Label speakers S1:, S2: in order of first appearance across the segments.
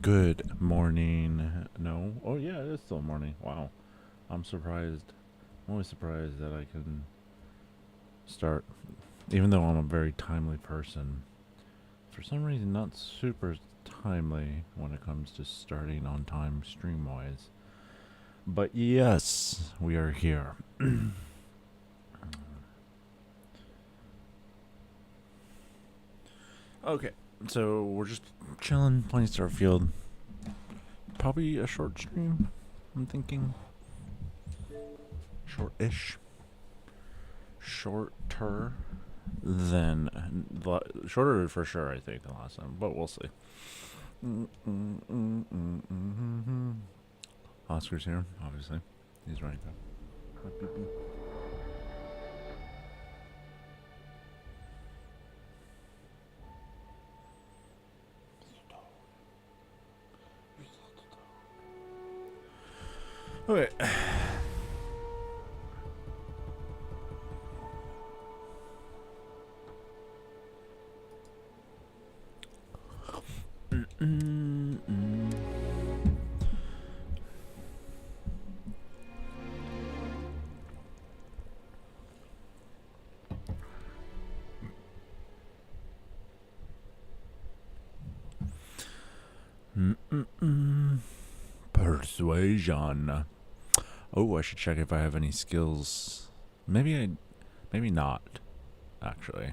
S1: Good morning. No. Oh yeah, it is still morning. Wow. I'm surprised. I'm always surprised that I can start, even though I'm a very timely person. For some reason, not super timely when it comes to starting on time stream wise. But yes, we are here. Okay, so we're just chilling, playing Starfield. Probably a short stream, I'm thinking. Short-ish. Shorter than shorter for sure, I think, than last time, but we'll see. Oscar's here, obviously. He's right there. Okay. Persuasion. Oh, I should check if I have any skills. Maybe not, actually.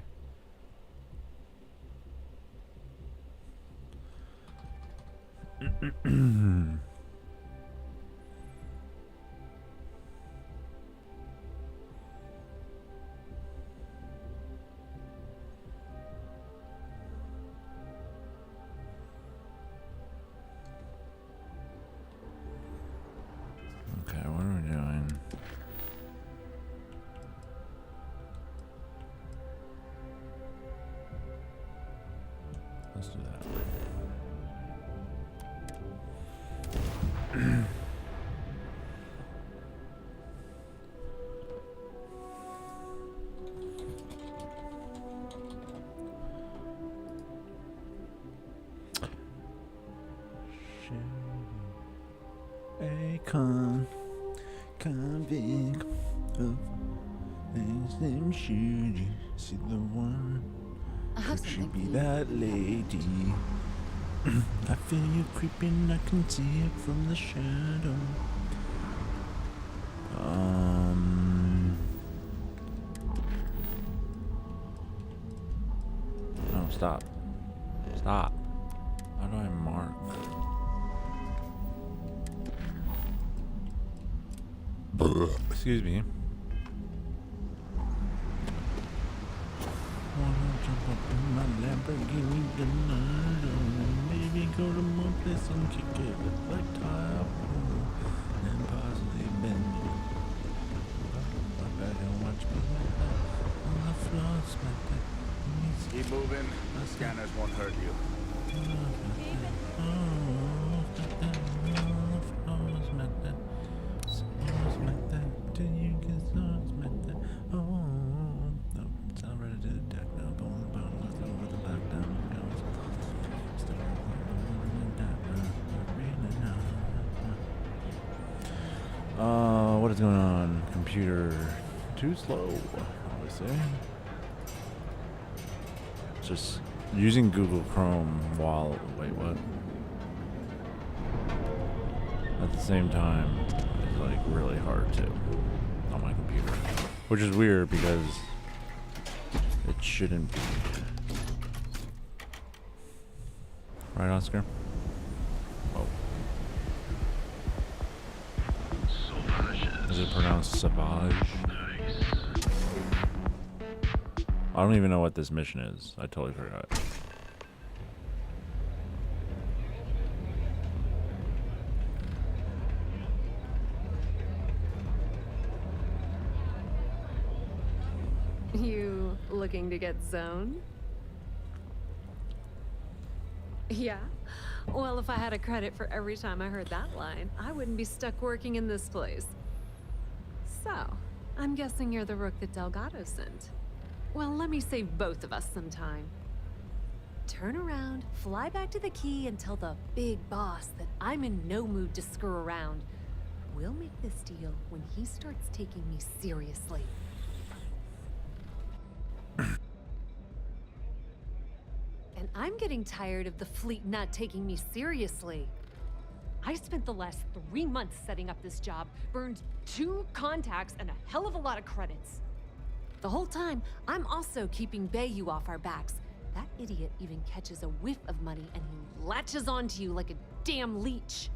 S1: Okay, what are we doing? Let's do that. Convict of them should you see the one? Could she be that lady? I feel you creeping, I can see it from the shadow. No, stop. Stop. How do I mark? Excuse me. Wanna jump up in my Lamborghini tonight? Maybe go to my place and kick it like tile and possibly bend it. I better watch me on the floor, smack that.
S2: Keep moving. The scanners won't hurt you.
S1: What is going on? Computer too slow, obviously. Just using Google Chrome while wait, what? At the same time is like really hard too on my computer, which is weird because it shouldn't be. Right, Oscar? Oh. Is it pronounced Savage? I don't even know what this mission is. I totally forgot.
S3: You looking to get zoned? Yeah? Well, if I had a credit for every time I heard that line, I wouldn't be stuck working in this place. So, I'm guessing you're the rook that Delgado sent. Well, let me save both of us some time. turn around, fly back to the key, and tell the big boss that I'm in no mood to screw around. We'll make this deal when he starts taking me seriously. And I'm getting tired of the fleet not taking me seriously. I spent the last 3 months setting up this job, burned 2 contacts and a hell of a lot of credits. The whole time, I'm also keeping Bayou off our backs. That idiot even catches a whiff of money and he latches onto you like a damn leech.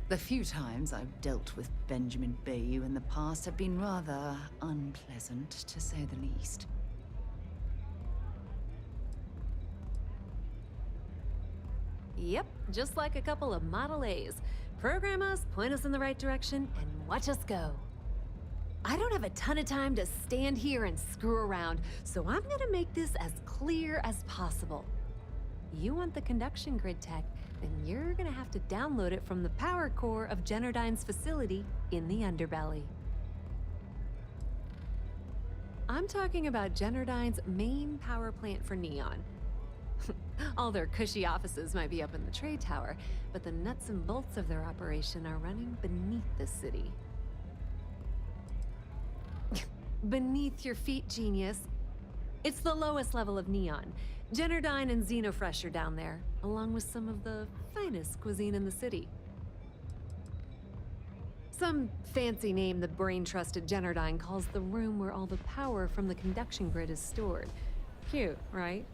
S4: The few times I've dealt with Benjamin Bayou in the past have been rather unpleasant, to say the least.
S3: Yep, just like a couple of Model A's. Program us, point us in the right direction, and watch us go. I don't have a ton of time to stand here and screw around, so I'm gonna make this as clear as possible. You want the conduction grid tech, then you're gonna have to download it from the power core of Generdyne's facility in the underbelly. I'm talking about Generdyne's main power plant for Neon. All their cushy offices might be up in the trade tower, but the nuts and bolts of their operation are running beneath the city. Beneath your feet, genius. It's the lowest level of Neon. Generdyne and Xenofresh are down there, along with some of the finest cuisine in the city. Some fancy name the brain-trusted Generdyne calls the room where all the power from the conduction grid is stored. Cute, right?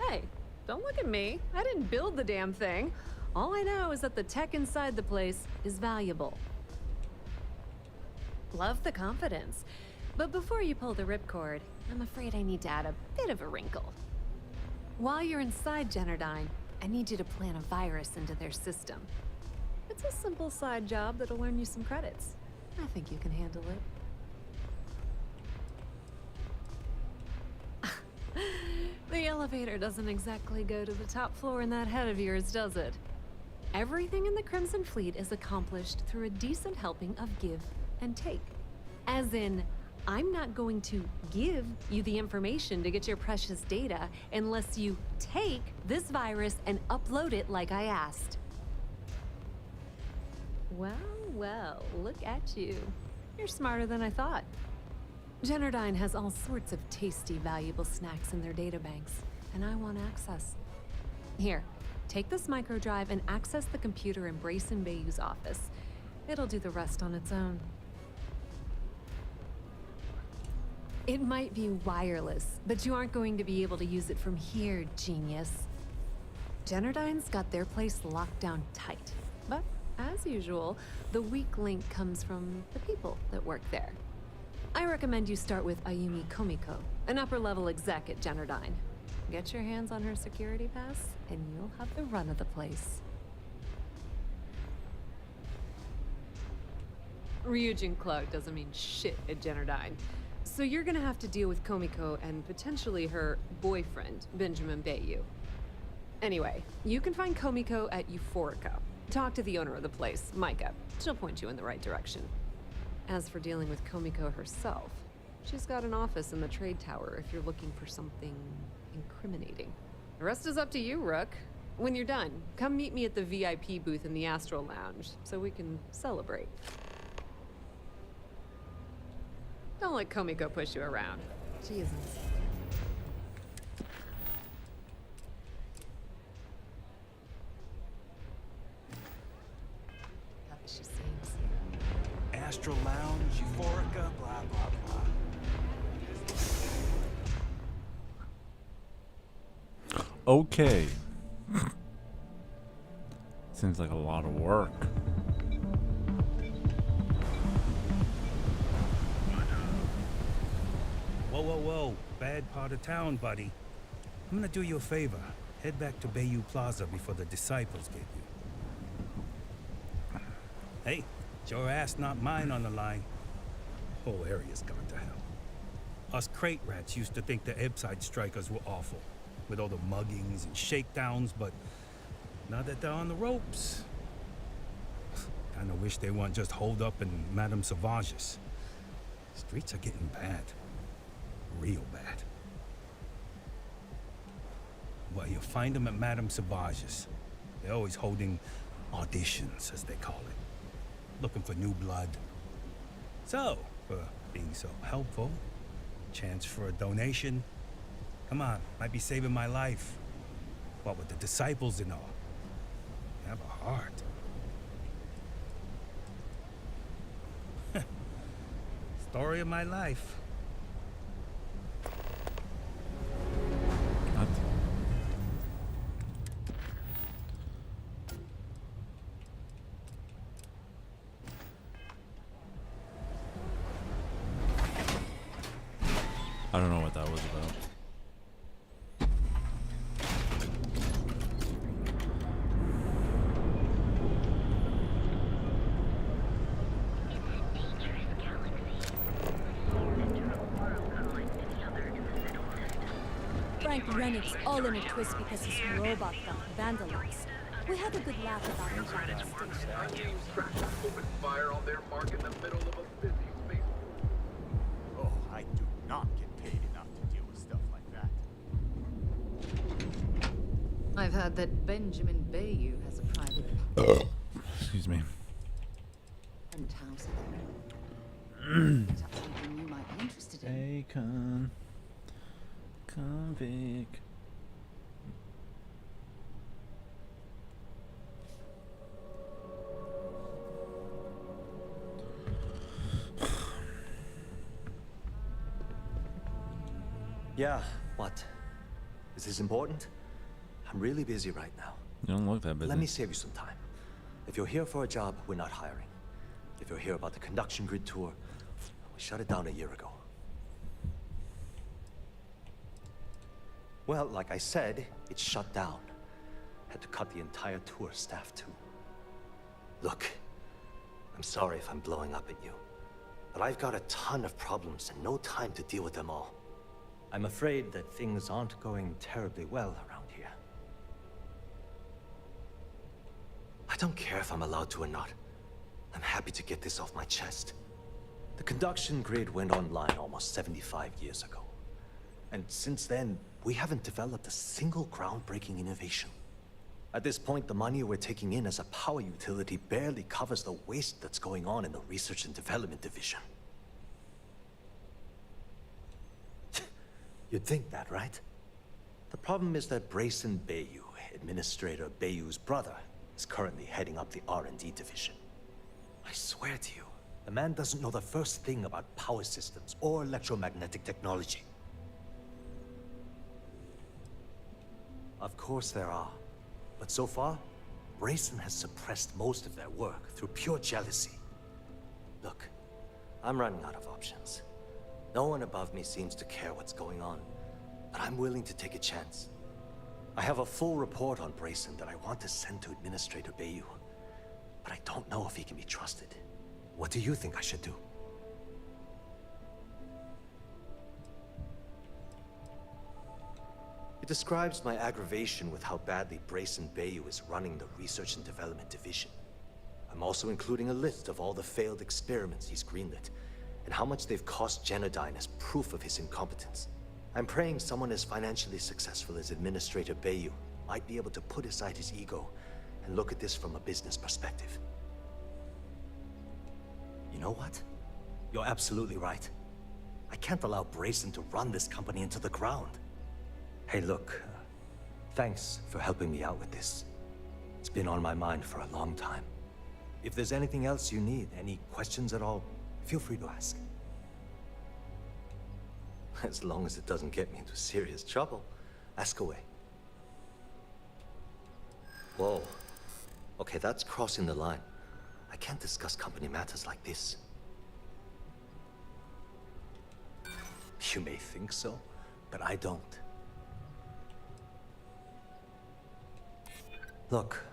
S3: Hey, don't look at me. I didn't build the damn thing. All I know is that the tech inside the place is valuable. Love the confidence. But before you pull the ripcord, I'm afraid I need to add a bit of a wrinkle. While you're inside Generdyne, I need you to plant a virus into their system. It's a simple side job that'll earn you some credits. I think you can handle it. The elevator doesn't exactly go to the top floor in that head of yours, does it? Everything in the Crimson Fleet is accomplished through a decent helping of give and take. As in, I'm not going to give you the information to get your precious data unless you take this virus and upload it like I asked. Well, well, look at you. You're smarter than I thought. Generdyne has all sorts of tasty, valuable snacks in their databanks, and I want access. Here, take this microdrive and access the computer in Brayson Bayou's office. It'll do the rest on its own. It might be wireless, but you aren't going to be able to use it from here, genius. Generdyne's got their place locked down tight, but as usual, the weak link comes from the people that work there. I recommend you start with Ayumi Komiko, an upper-level exec at Generdyne. Get your hands on her security pass, and you'll have the run of the place. Ryujin Cloud doesn't mean shit at Generdyne. So you're gonna have to deal with Komiko and potentially her boyfriend, Benjamin Bayou. Anyway, you can find Komiko at Euphorica. Talk to the owner of the place, Micah. She'll point you in the right direction. As for dealing with Komiko herself, she's got an office in the trade tower if you're looking for something incriminating. The rest is up to you, Rook. When you're done, come meet me at the VIP booth in the Astral Lounge so we can celebrate. Don't let Komiko push you around. Jesus. Tough as she seems.
S2: Astral Lounge, Euphorica, blah, blah, blah.
S1: Okay. Seems like a lot of work.
S5: Whoa, whoa, whoa. Bad part of town, buddy. I'm gonna do you a favor. Head back to Bayou Plaza before the disciples get you. Hey, it's your ass, not mine on the line. Whole area's gone to hell. Us crate rats used to think the Ebside strikers were awful, with all the muggings and shakedowns, but now that they're on the ropes, kinda wish they weren't just holed up in Madame Sauvage's. Streets are getting bad. Real bad. Well, you'll find them at Madame Sauvage's. They're always holding auditions, as they call it. Looking for new blood. So, for being so helpful, chance for a donation. Come on, might be saving my life. What with the disciples and all. You have a heart. Story of my life.
S1: What? I don't know what that was about.
S6: Frank Rennick's all in a twist because his robot got vandalized. We had a good laugh about it at the station.
S7: Open fire on their mark in the middle of a busy space.
S2: Oh, I do not get paid enough to deal with stuff like that.
S4: I've heard that Benjamin Bayou has a private
S1: Excuse me.
S4: penthouse at the Is that something you might be interested in?
S1: Bacon. Convict.
S8: Yeah, what? Is this important? I'm really busy right now.
S1: You don't look that busy.
S8: Let me save you some time. If you're here for a job, we're not hiring. If you're here about the conduction grid tour, we shut it down a year ago. Well, like I said, it's shut down. Had to cut the entire tour staff too. Look, I'm sorry if I'm blowing up at you, but I've got a ton of problems and no time to deal with them all. I'm afraid that things aren't going terribly well around here. I don't care if I'm allowed to or not. I'm happy to get this off my chest. The conduction grid went online almost 75 years ago. And since then, we haven't developed a single groundbreaking innovation. At this point, the money we're taking in as a power utility barely covers the waste that's going on in the research and development division. You'd think that, right? The problem is that Brayson Bayou, Administrator Bayou's brother, is currently heading up the R&D division. I swear to you, the man doesn't know the first thing about power systems or electromagnetic technology. Of course there are. But so far, Brayson has suppressed most of their work through pure jealousy. Look, I'm running out of options. No one above me seems to care what's going on, but I'm willing to take a chance. I have a full report on Brayson that I want to send to Administrator Bayou, but I don't know if he can be trusted. What do you think I should do? It describes my aggravation with how badly Brayson Bayou is running the Research and Development Division. I'm also including a list of all the failed experiments he's greenlit, and how much they've cost Genodyne as proof of his incompetence. I'm praying someone as financially successful as Administrator Bayou might be able to put aside his ego and look at this from a business perspective. You know what? You're absolutely right. I can't allow Brayson to run this company into the ground. Hey, look, thanks for helping me out with this. It's been on my mind for a long time. If there's anything else you need, any questions at all, feel free to ask. As long as it doesn't get me into serious trouble, ask away. Whoa. Okay, that's crossing the line. I can't discuss company matters like this. You may think so, but I don't. Look,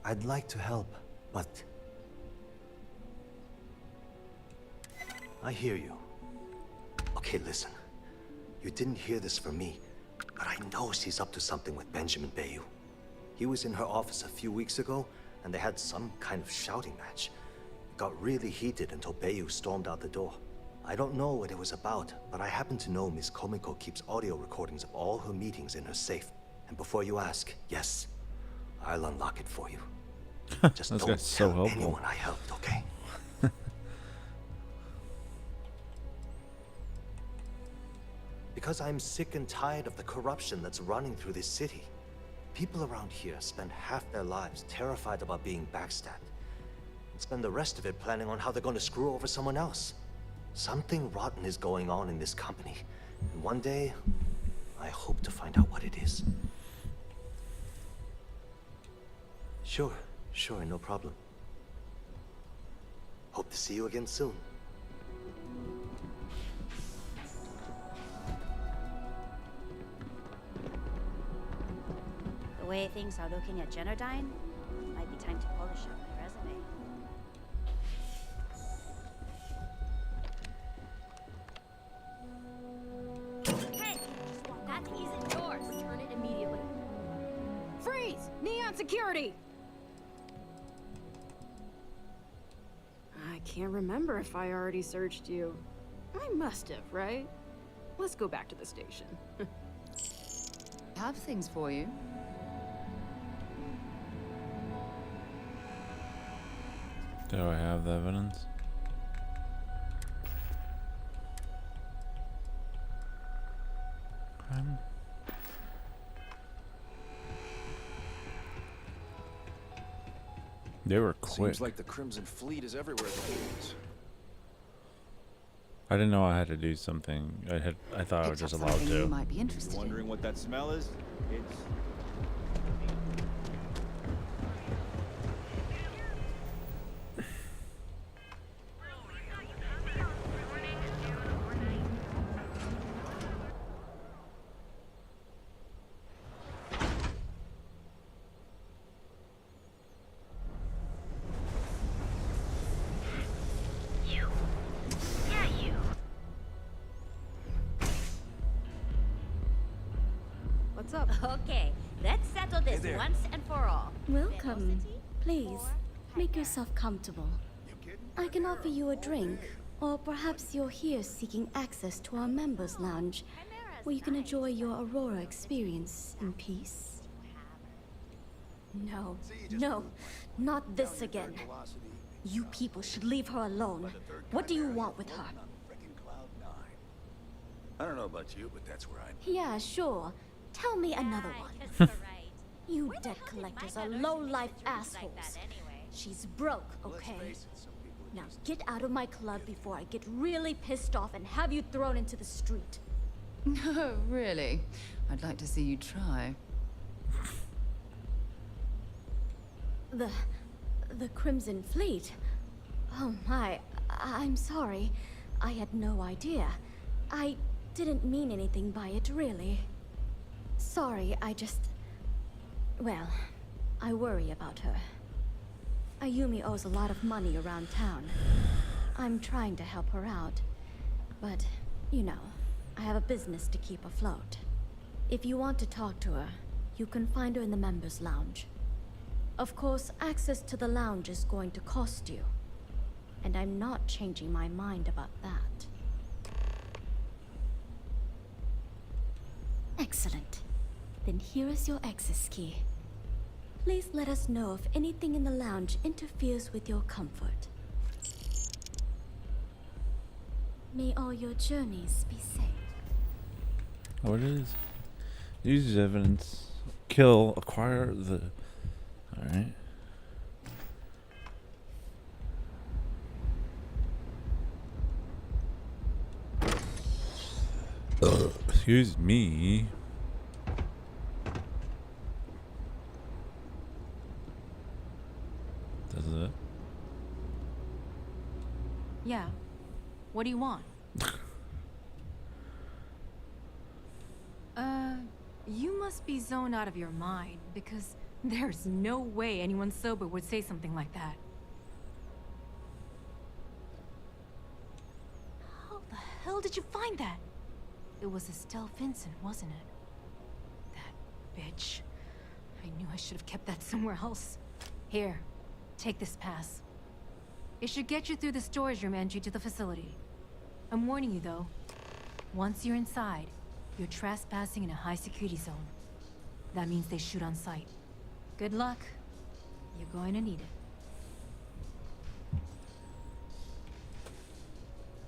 S8: I'd like to help, but... I hear you. Okay, listen. You didn't hear this from me, but I know she's up to something with Benjamin Bayou. He was in her office a few weeks ago, and they had some kind of shouting match. It got really heated until Bayou stormed out the door. I don't know what it was about, but I happen to know Miss Komiko keeps audio recordings of all her meetings in her safe. And before you ask, yes, I'll unlock it for you. Just
S1: This
S8: don't
S1: guy's so
S8: tell
S1: helpful.
S8: anyone I helped, okay? Because I'm sick and tired of the corruption that's running through this city. People around here spend half their lives terrified about being backstabbed, and spend the rest of it planning on how they're going to screw over someone else. Something rotten is going on in this company, and one day, I hope to find out what it is. Sure, no problem. Hope to see you again soon.
S9: The way things are looking at Generdyne, might be time to polish up my resume. Hey! That isn't yours! Return it immediately.
S3: Freeze! Neon security! I can't remember if I already searched you. I must have, right? Let's go back to the station.
S4: Have things for you.
S1: Do I have the evidence? They were quick.
S10: Seems like the Crimson Fleet is everywhere these days.
S1: I didn't know I had to do something. I thought I was
S4: Picked
S1: just
S4: up
S1: allowed
S4: something you
S1: to.
S4: might be interested in.
S2: Wondering what that smell is? It's
S3: What's up?
S9: Okay, let's settle this once and for all.
S6: Welcome. Please, make yourself comfortable. I can offer you a drink, or perhaps you're here seeking access to our members' lounge, where you can enjoy your Aurora experience in peace. No, no, not this again. You people should leave her alone. What do you want with her?
S10: I don't know about you, but that's where I'm.
S6: Yeah, sure. Tell me another one. You debt collectors are low-life assholes. She's broke, okay? Now get out of my club before I get really pissed off and have you thrown into the street.
S4: No, really. I'd like to see you try.
S6: The Crimson Fleet? Oh my, I'm sorry. I had no idea. I didn't mean anything by it, really. Sorry, well, I worry about her. Ayumi owes a lot of money around town. I'm trying to help her out. But, you know, I have a business to keep afloat. If you want to talk to her, you can find her in the members' lounge. Of course, access to the lounge is going to cost you. And I'm not changing my mind about that. Excellent. Then here is your access key. Please let us know if anything in the lounge interferes with your comfort. May all your journeys be safe.
S1: What is? Use evidence. Kill. Acquire the. Alright. Excuse me. Does it?
S11: Yeah. What do you want? You must be zoned out of your mind, because there's no way anyone sober would say something like that. How the hell did you find that? It was Estelle Vincent, wasn't it? That bitch. I knew I should have kept that somewhere else. Here, take this pass. It should get you through the storage room entry to the facility. I'm warning you though. Once you're inside, you're trespassing in a high security zone. That means they shoot on sight. Good luck. You're going to need it.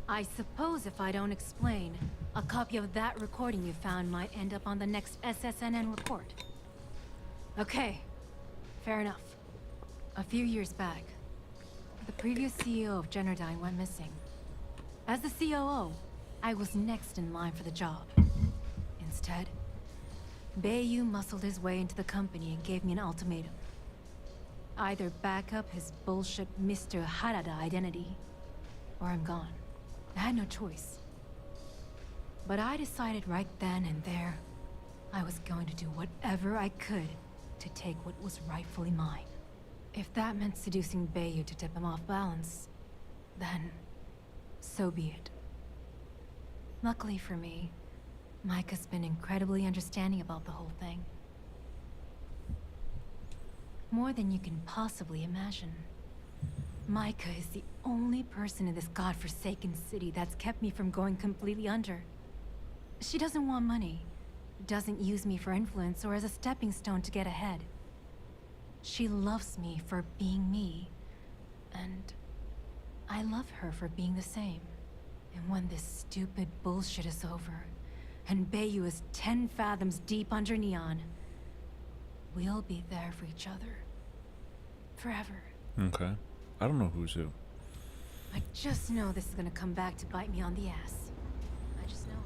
S11: I suppose if I don't explain, a copy of that recording you found might end up on the next SSNN report. Okay, fair enough. A few years back, the previous CEO of Generdyne went missing. As the COO, I was next in line for the job. Instead, Bayu muscled his way into the company and gave me an ultimatum. Either back up his bullshit Mr. Harada identity, or I'm gone. I had no choice. But I decided right then and there, I was going to do whatever I could to take what was rightfully mine. If that meant seducing Bayu to tip him off balance, then so be it. Luckily for me, Mike has been incredibly understanding about the whole thing. More than you can possibly imagine. Micah is the only person in this godforsaken city that's kept me from going completely under. She doesn't want money, doesn't use me for influence or as a stepping stone to get ahead. She loves me for being me, and I love her for being the same. And when this stupid bullshit is over, and Bayu is 10 fathoms deep under Neon, we'll be there for each other. Forever.
S1: Okay. I don't know who's who.
S11: I just know this is gonna come back to bite me on the ass. I just know it.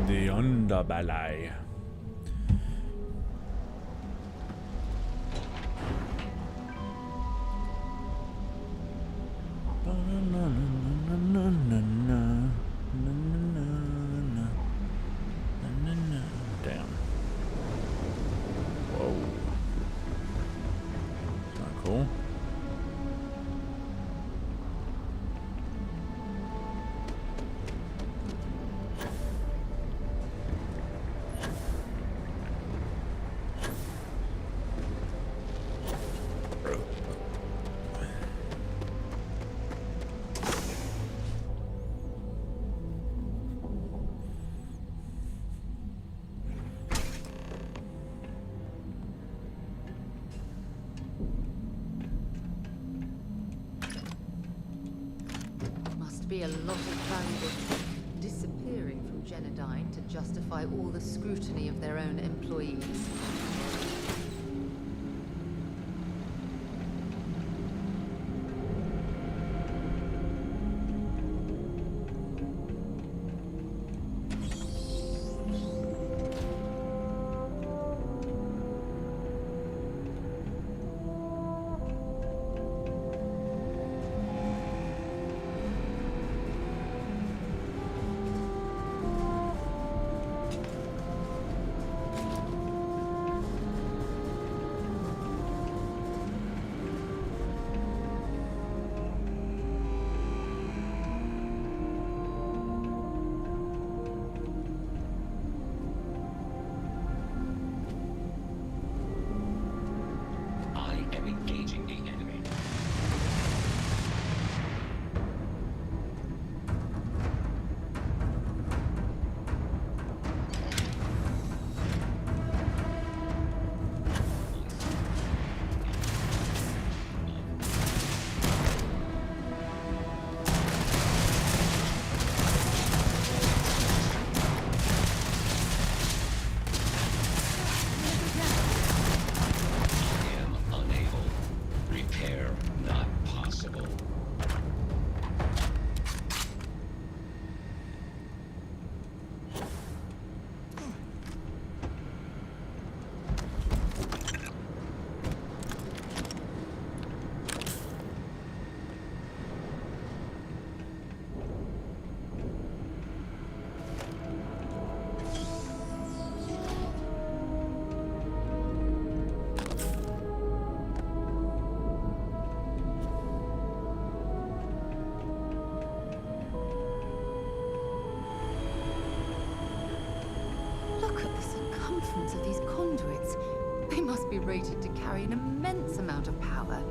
S1: The Underbelly. Damn. Whoa. Not cool.
S4: Must be a lot of valuable disappearing from Generdyne to justify all the scrutiny of their own employees. be rated to carry an immense amount of power.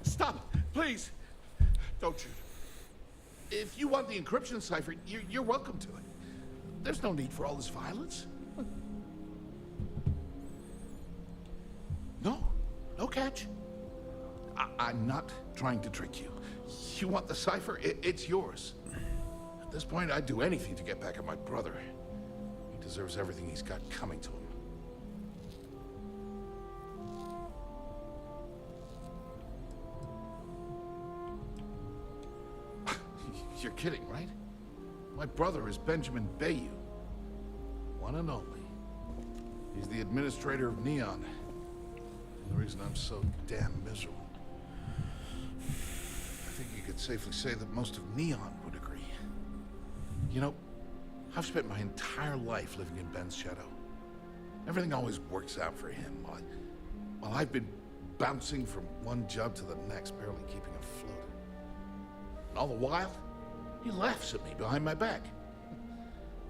S12: Stop! Please! don't shoot. If you want the encryption cipher, you're welcome to it. There's no need for all this violence. No catch. I'm not trying to trick you. You want the cipher? It's yours. At this point, I'd do anything to get back at my brother. He deserves everything he's got coming to him. You're kidding, right? My brother is Benjamin Bayou. One and only. He's the administrator of Neon. The reason I'm so damn miserable. I think you could safely say that most of Neon would agree. You know, I've spent my entire life living in Ben's shadow. Everything always works out for him, while I've been bouncing from one job to the next, barely keeping afloat. And all the while, he laughs at me behind my back.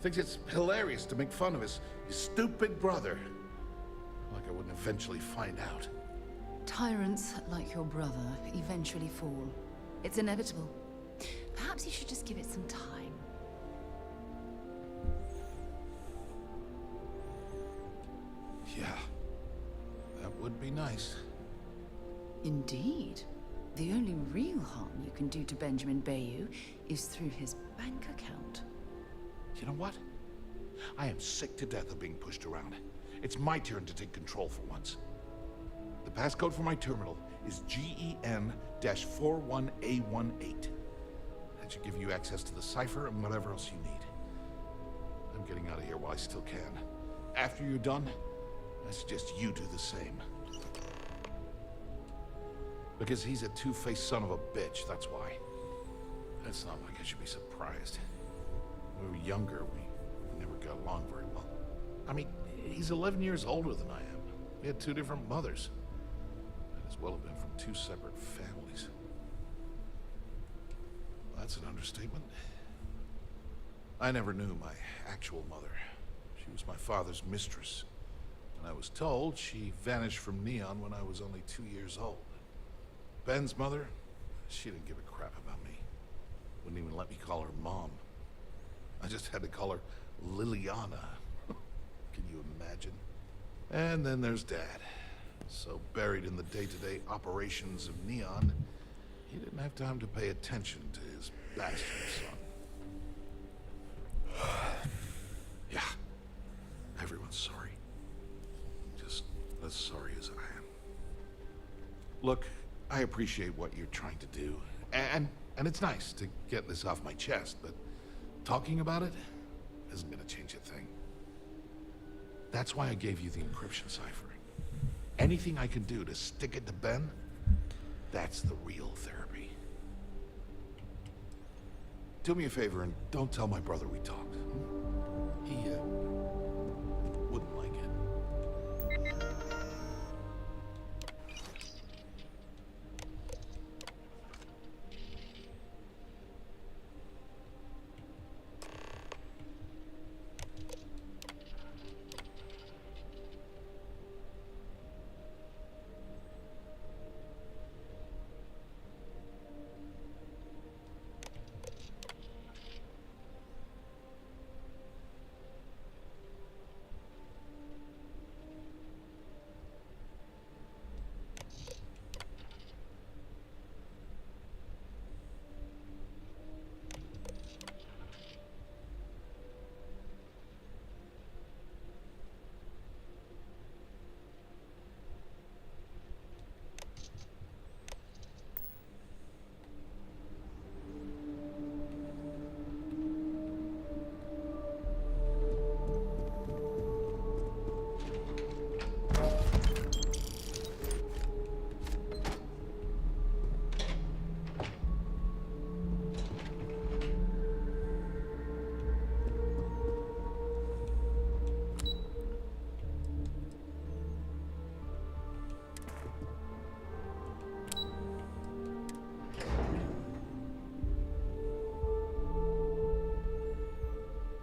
S12: Thinks it's hilarious to make fun of his stupid brother. Like I wouldn't eventually find out.
S4: Tyrants like your brother eventually fall. It's inevitable. Perhaps you should just give it some time.
S12: Yeah, that would be nice.
S4: Indeed. The only real harm you can do to Benjamin Bayou is through his bank account.
S12: You know what? I am sick to death of being pushed around. It's my turn to take control for once. The passcode for my terminal is GEN-41A18. That should give you access to the cipher and whatever else you need. I'm getting out of here while I still can. After you're done, I suggest you do the same. Because he's a two-faced son of a bitch, that's why. It's not like I should be surprised. When we were younger, we never got along very well. I mean, he's 11 years older than I am. We had two different mothers. Might as well have been from two separate families. Well, that's an understatement. I never knew my actual mother. She was my father's mistress. And I was told she vanished from Neon when I was only 2 years old. Ben's mother, she didn't give a crap about me. Wouldn't even let me call her Mom. I just had to call her Liliana. Can you imagine? And then there's Dad. So buried in the day-to-day operations of Neon, he didn't have time to pay attention to his bastard son. Yeah, everyone's sorry. Just as sorry as I am. Look, I appreciate what you're trying to do, and it's nice to get this off my chest, but talking about it isn't gonna change a thing. That's why I gave you the encryption cipher. Anything I can do to stick it to Ben, that's the real therapy. Do me a favor and don't tell my brother we talked. He wouldn't like it.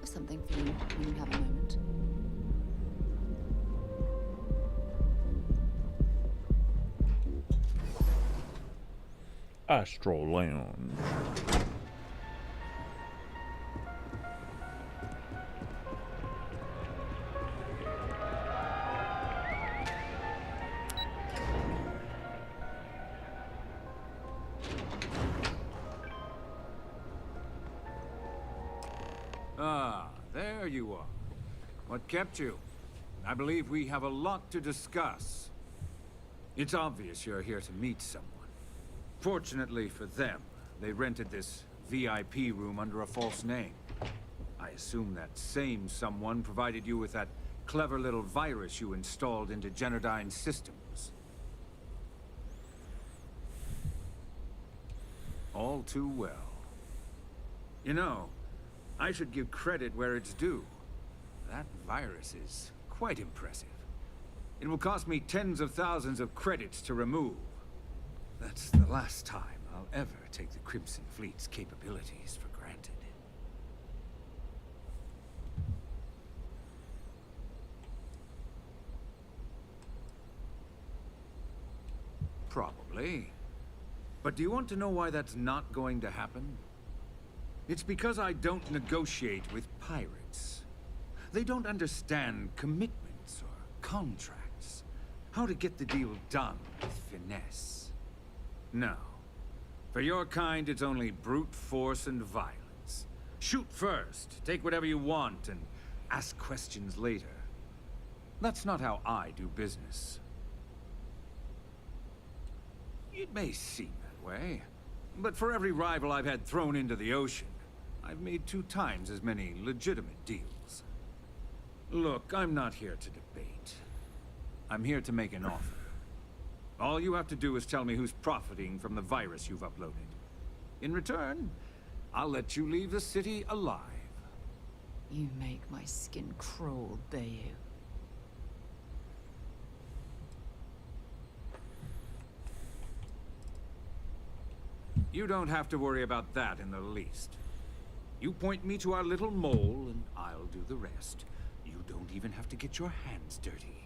S4: Something for you when you have a moment.
S1: Astro Lounge.
S13: Ah, there you are. What kept you? I believe we have a lot to discuss. It's obvious you're here to meet someone. Fortunately for them, they rented this VIP room under a false name. I assume that same someone provided you with that clever little virus you installed into Generdyne's systems. All too well. You know, I should give credit where it's due. That virus is quite impressive. It will cost me tens of thousands of credits to remove. That's the last time I'll ever take the Crimson Fleet's capabilities for granted. Probably. But do you want to know why that's not going to happen? It's because I don't negotiate with pirates. They don't understand commitments or contracts. How to get the deal done with finesse. No. For your kind, it's only brute force and violence. Shoot first, take whatever you want, and ask questions later. That's not how I do business. It may seem that way, but for every rival I've had thrown into the ocean, I've made 2 times as many legitimate deals. Look, I'm not here to debate. I'm here to make an offer. All you have to do is tell me who's profiting from the virus you've uploaded. In return, I'll let you leave the city alive.
S4: You make my skin crawl, Bayou.
S13: You don't have to worry about that in the least. You point me to our little mole, and I'll do the rest. You don't even have to get your hands dirty.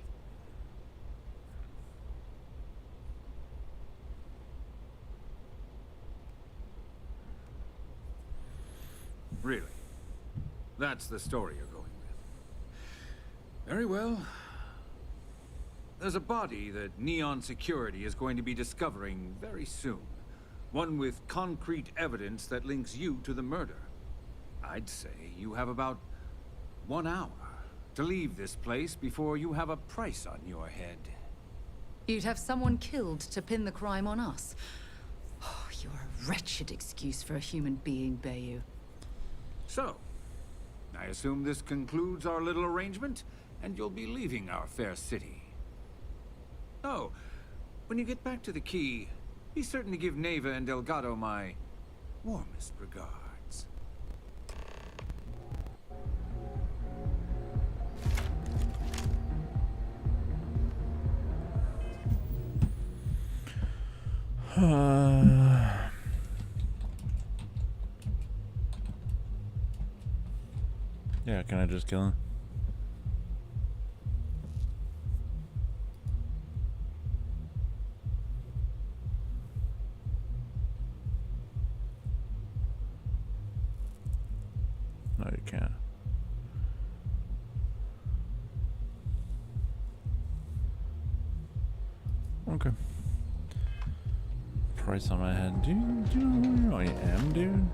S13: Really? That's the story you're going with. Very well. There's a body that Neon Security is going to be discovering very soon. One with concrete evidence that links you to the murder. I'd say you have about 1 hour to leave this place before you have a price on your head.
S4: You'd have someone killed to pin the crime on us. Oh, you're a wretched excuse for a human being, Bayou.
S13: So, I assume this concludes our little arrangement, and you'll be leaving our fair city. Oh, when you get back to the Key, be certain to give Neva and Delgado my warmest regards.
S1: Yeah, can I just kill him? No, you can't. Okay. Price on my head. Do you know who I am, dude?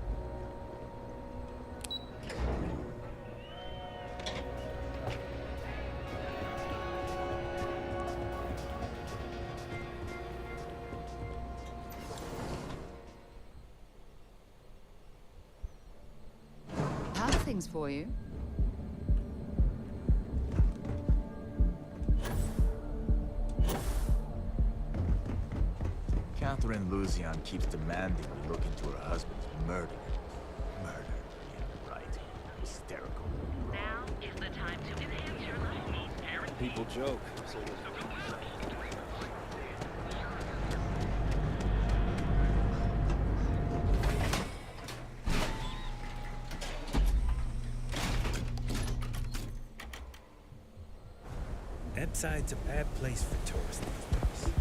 S4: Things for you.
S2: Catherine Luzian keeps demanding we look into her husband's murder. Murder. Yeah, right. Hysterical.
S14: Now is the time to enhance your life.
S10: People joke.
S5: Epside's a bad place for tourists these days.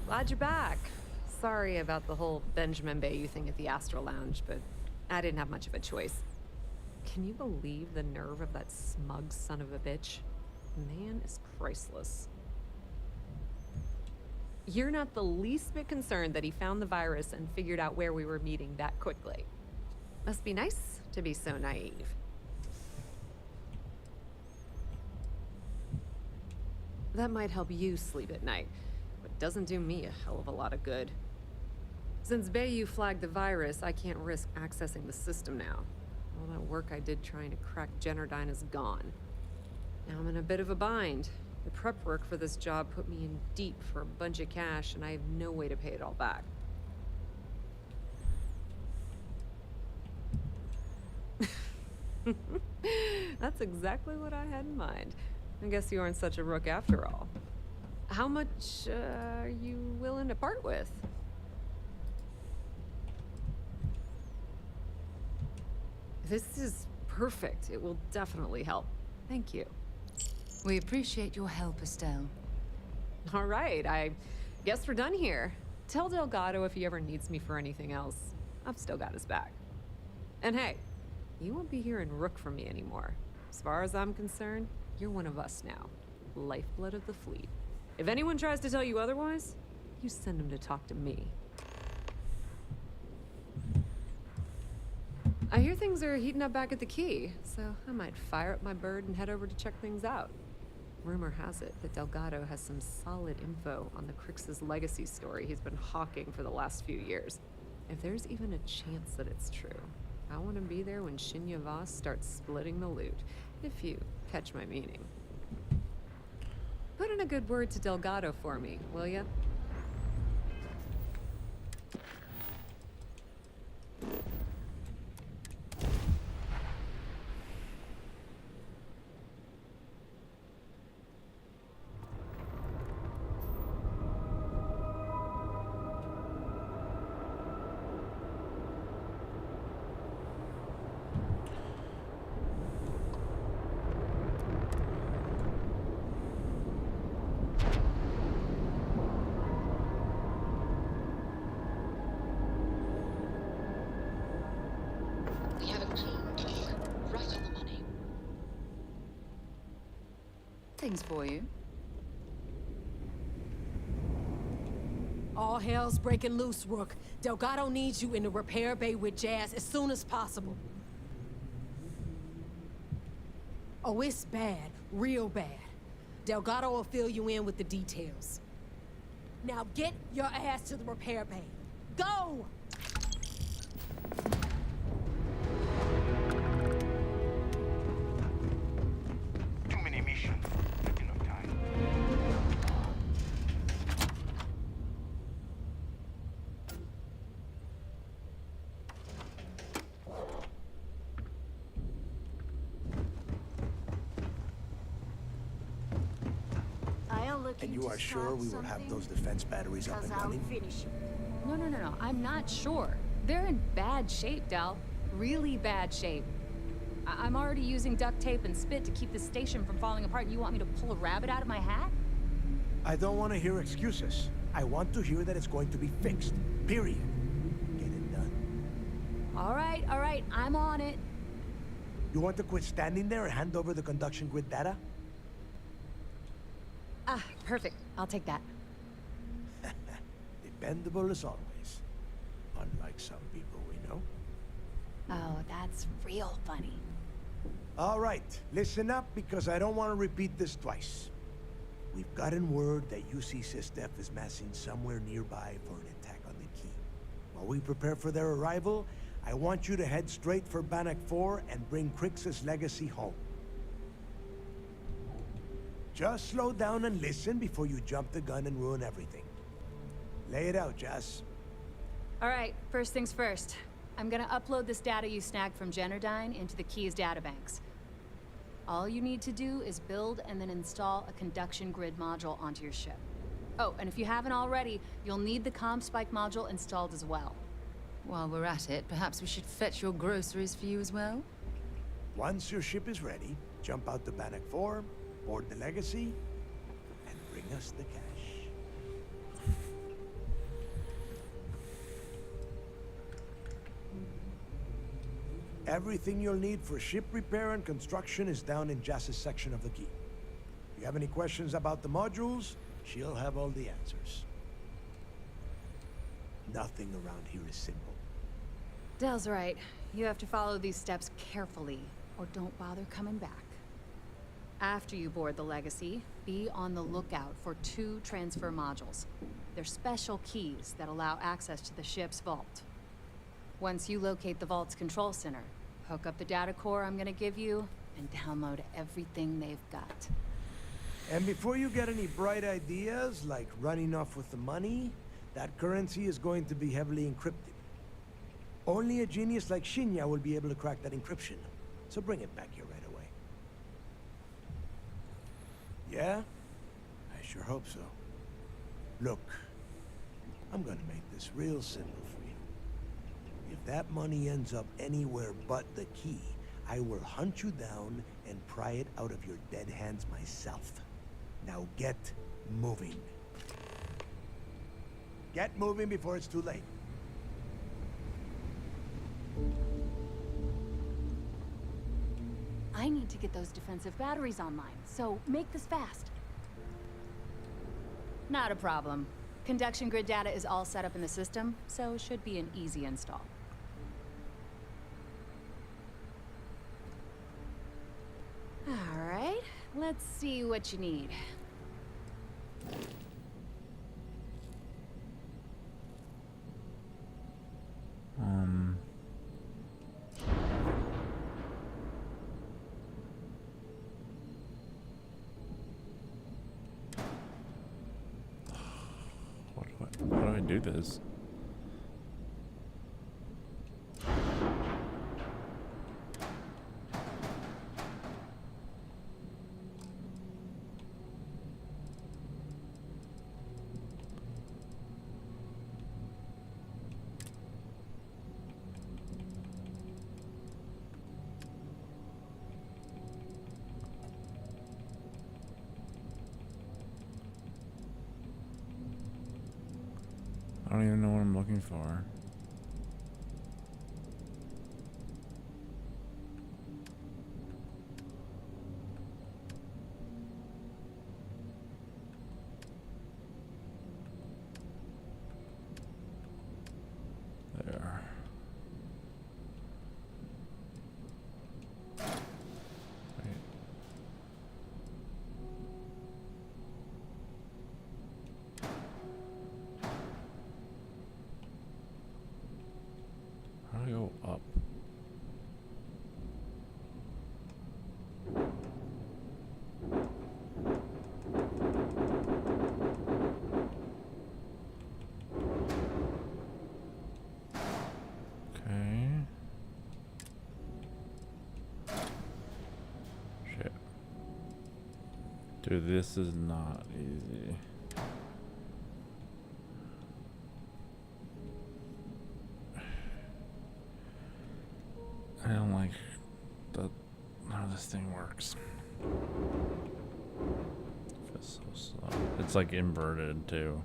S3: Glad you're back. Sorry about the whole Benjamin Bayou thing at the Astral Lounge, but I didn't have much of a choice. Can you believe the nerve of that smug son of a bitch? Man is priceless. You're not the least bit concerned that he found the virus and figured out where we were meeting that quickly. Must be nice to be so naive. That might help you sleep at night, but doesn't do me a hell of a lot of good. Since Bayou flagged the virus, I can't risk accessing the system now. All that work I did trying to crack Generdyne is gone. Now I'm in a bit of a bind. The prep work for this job put me in deep for a bunch of cash, and I have no way to pay it all back. That's exactly what I had in mind. I guess you aren't such a rook after all. How much are you willing to part with? This is perfect. It will definitely help. Thank you.
S4: We appreciate your help, Estelle.
S3: All right, I guess we're done here. Tell Delgado if he ever needs me for anything else. I've still got his back. And hey, you won't be hearing Rook from me anymore. As far as I'm concerned, you're one of us now. Lifeblood of the fleet. If anyone tries to tell you otherwise, you send them to talk to me. I hear things are heating up back at the Key, so I might fire up my bird and head over to check things out. Rumor has it that Delgado has some solid info on the Crix's legacy story he's been hawking for the last few years. If there's even a chance that it's true, I want to be there when Shinya Voss starts splitting the loot, if you catch my meaning. Put in a good word to Delgado for me, will ya?
S15: We have a clean case, right on the money.
S4: Things for you.
S16: All hell's breaking loose, Rook. Delgado needs you in the repair bay with Jazz as soon as possible. Oh, it's bad. Real bad. Delgado will fill you in with the details. Now get your ass to the repair bay. Go!
S17: Too many missions. Not enough time.
S9: I'll look
S2: And you
S9: into
S2: are sure we will have
S9: something,
S2: those defense batteries up
S9: 'cause
S2: and
S9: I'll
S2: running?
S9: finish it.
S11: No, I'm not sure. They're in bad shape, Del. Really bad shape. I'm already using duct tape and spit to keep the station from falling apart. You want me to pull a rabbit out of my hat?
S2: I don't want to hear excuses. I want to hear that it's going to be fixed. Period. Get it done.
S11: All right, I'm on it.
S2: You want to quit standing there and hand over the conduction grid data?
S11: Ah, perfect. I'll take that.
S2: Dependable as always. Unlike some people we know.
S11: Oh, that's real funny.
S2: All right, listen up because I don't want to repeat this twice. We've gotten word that UC Systef is massing somewhere nearby for an attack on the Key. While we prepare for their arrival, I want you to head straight for Bannock 4 and bring Crix's legacy home. Just slow down and listen before you jump the gun and ruin everything. Lay it out, Jess.
S11: All right, first things first. I'm gonna upload this data you snagged from Generdyne into the Key's databanks. All you need to do is build and then install a conduction grid module onto your ship. Oh, and if you haven't already, you'll need the CommSpike module installed as well.
S4: While we're at it, perhaps we should fetch your groceries for you as well?
S2: Once your ship is ready, jump out the Bannock 4, board the Legacy, and bring us the cash. Everything you'll need for ship repair and construction is down in Jass's section of the keep. If you have any questions about the modules, she'll have all the answers. Nothing around here is simple.
S11: Dell's right. You have to follow these steps carefully, or don't bother coming back. After you board the Legacy, be on the lookout for 2 transfer modules. They're special keys that allow access to the ship's vault. Once you locate the vault's control center, hook up the data core I'm gonna give you, and download everything they've got.
S2: And before you get any bright ideas, like running off with the money, that currency is going to be heavily encrypted. Only a genius like Shinya will be able to crack that encryption. So bring it back here right away. Yeah? I sure hope so. Look, I'm gonna make this real simple for you. If that money ends up anywhere but the key, I will hunt you down and pry it out of your dead hands myself. Now get moving. Get moving before it's too late.
S11: I need to get those defensive batteries online, so make this fast. Not a problem. Conduction grid data is all set up in the system, so it should be an easy install. All right, let's see what you need.
S1: How do I do this? I don't even know what I'm looking for. There. Wait. How do I go up? Okay. Shit. Dude, this is not easy. I don't like how this thing works. Feels so slow. It's like inverted too.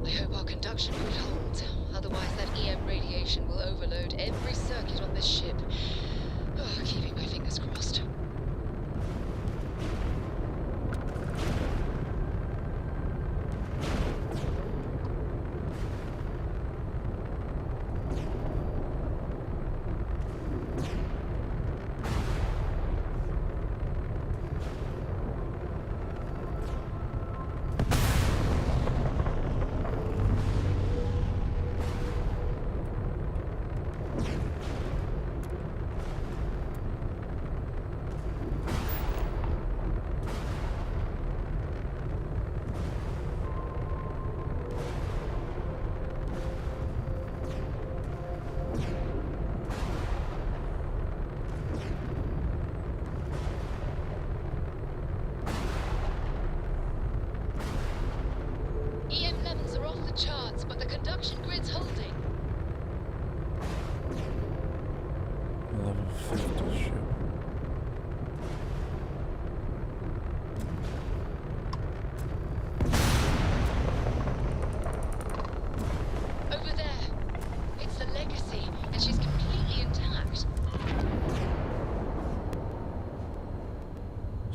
S15: I hope our conduction grid holds. Otherwise, that EM radiation will overload every circuit on this ship. Oh, keeping my fingers crossed.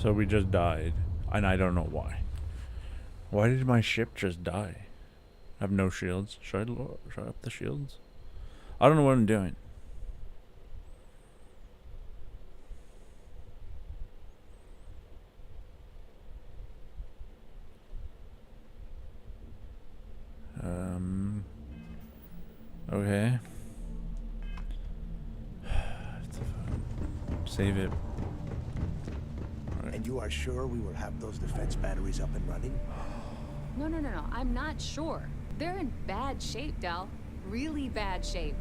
S1: So we just died, and I don't know why. Why did my ship just die? I have no shields. Should I up the shields? I don't know what I'm doing. Okay. Save it.
S2: And you are sure we will have those defense batteries up and running?
S3: No, I'm not sure. They're in bad shape, Del. Really bad shape.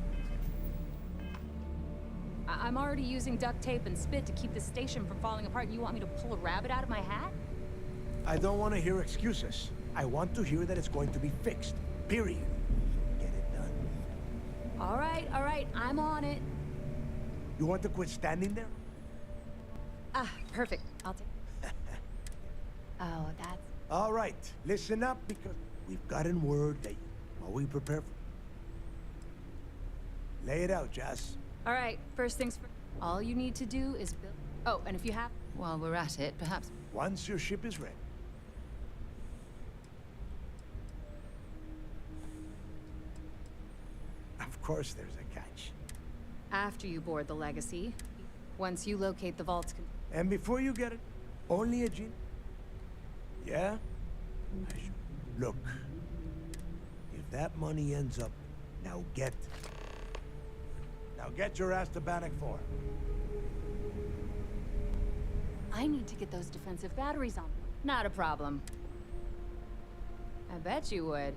S3: I'm already using duct tape and spit to keep the station from falling apart. You want me to pull a rabbit out of my hat?
S2: I don't want to hear excuses. I want to hear that it's going to be fixed. Period. Get it done.
S3: All right, I'm on it.
S2: You want to quit standing there?
S3: Ah, perfect. I'll take. Oh, that's.
S2: All right, listen up because we've gotten word that while we prepare for... Lay it out, Jess.
S3: All right, first things first. All you need to do is build. Oh, and if you have.
S4: While we're at it, perhaps.
S2: Once your ship is ready. Of course there's a catch.
S3: After you board the Legacy, once you locate the vaults.
S2: And before you get it, only a gene. Yeah? Look, if that money ends up, now get your ass to Bannock 4.
S3: I need to get those defensive batteries on. Not a problem. I bet you would.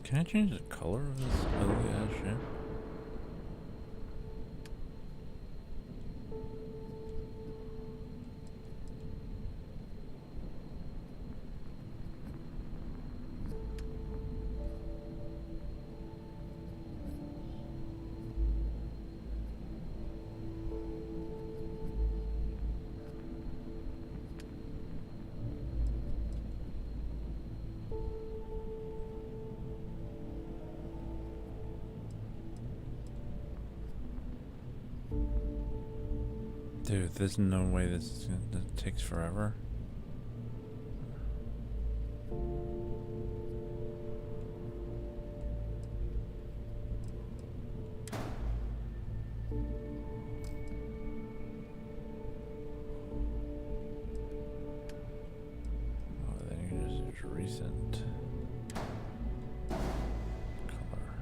S1: Can I change the color of this ugly ass ship? Dude, there's no way this takes forever. Oh, then you can just use recent color.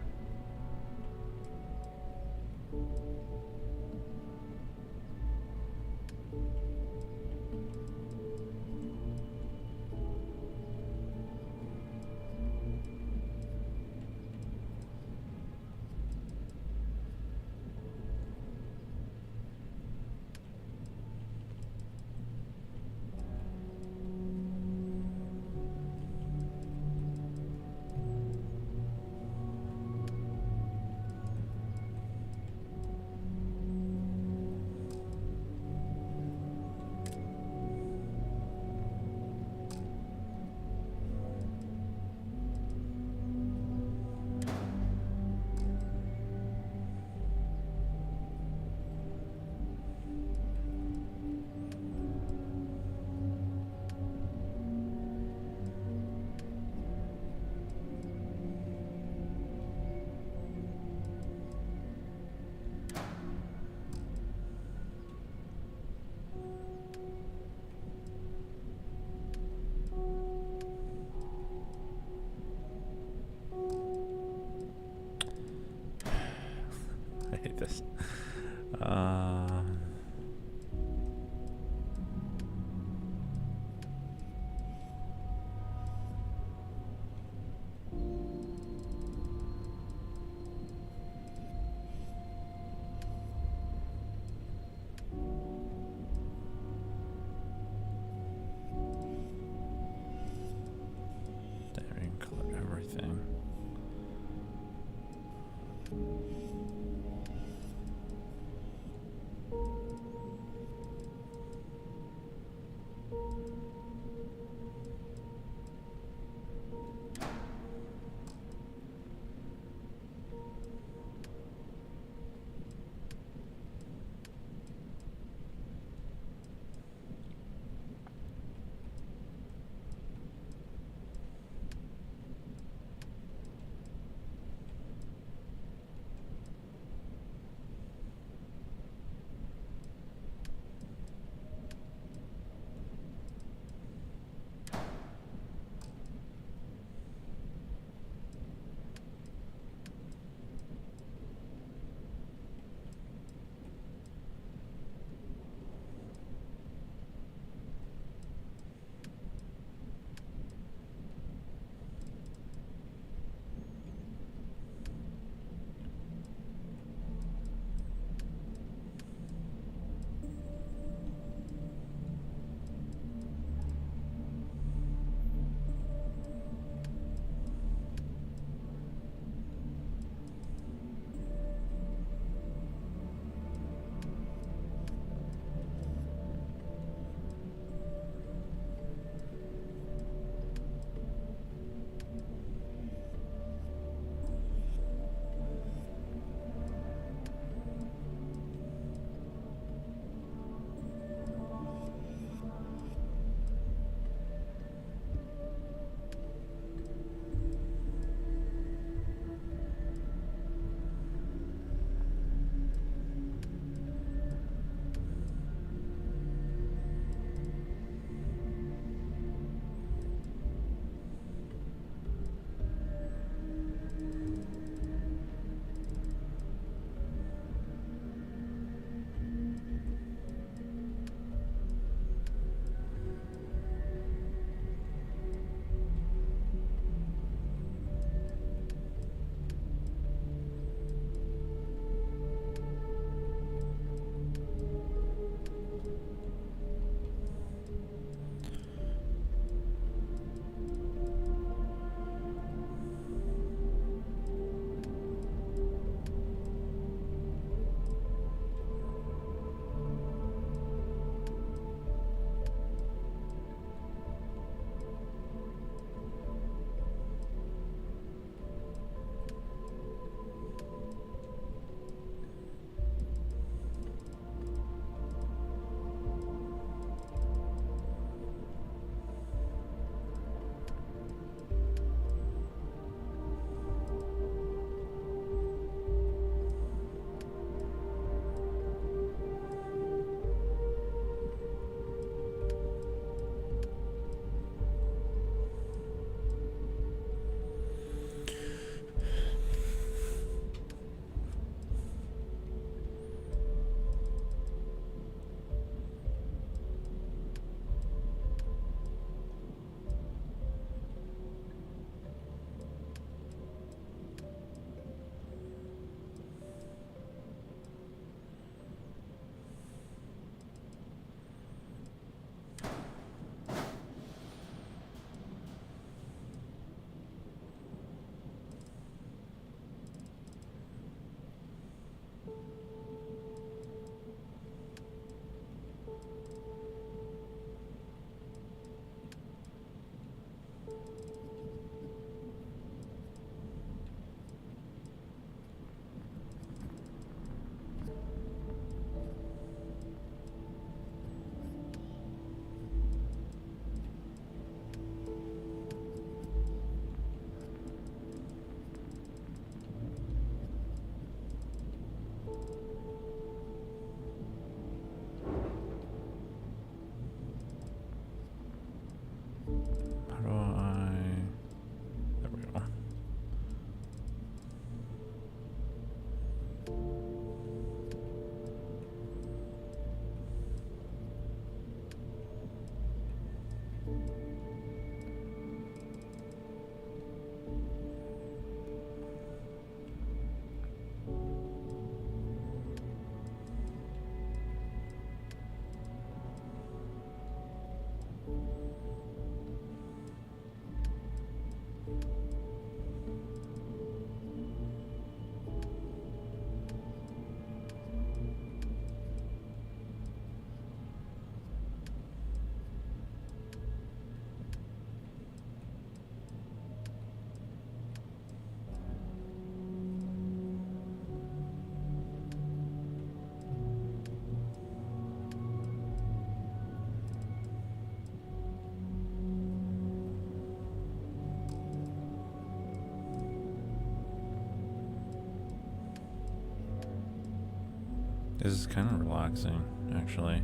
S1: This is kind of relaxing, actually.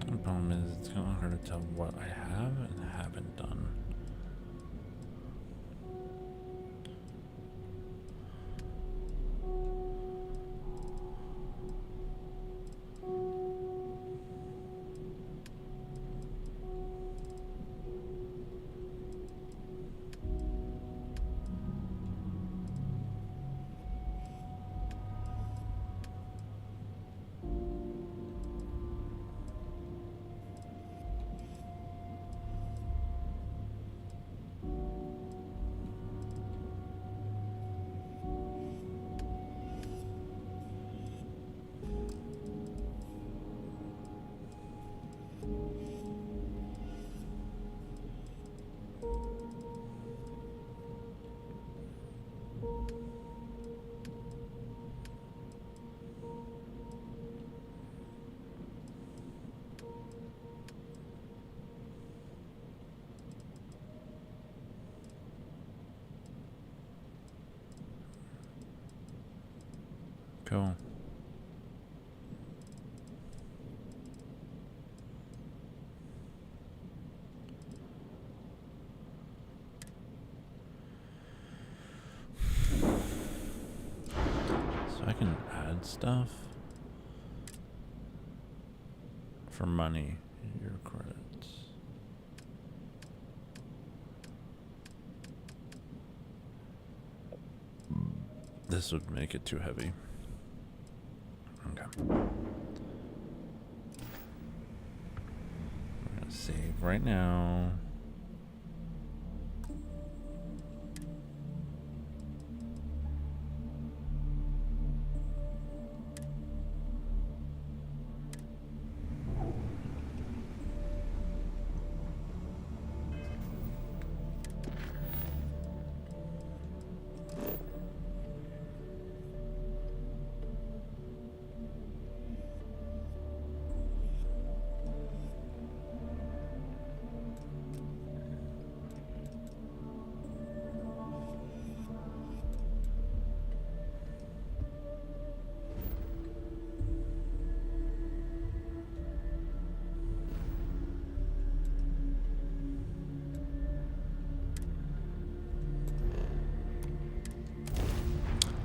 S1: The problem is it's kind of hard to tell what I have and haven't done. Cool. So I can add stuff for money in your credits. This would make it too heavy. Okay. We're gonna save right now.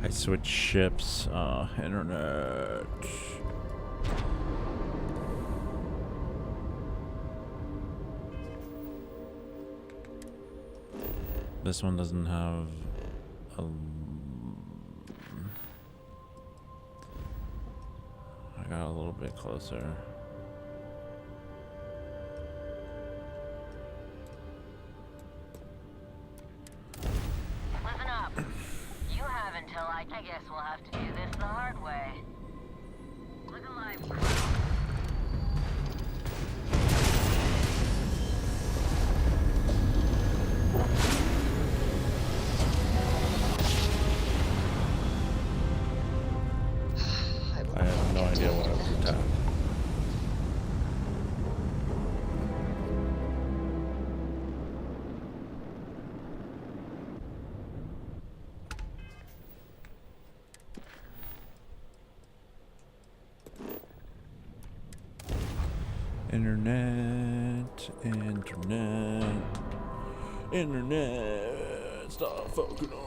S1: I switch ships, internet. This one doesn't have I got a little bit closer.
S14: Listen up. You have until I guess we'll have to do this the hard way. Look alive.
S1: I have no idea what I was attacking. Internet, stop fucking on.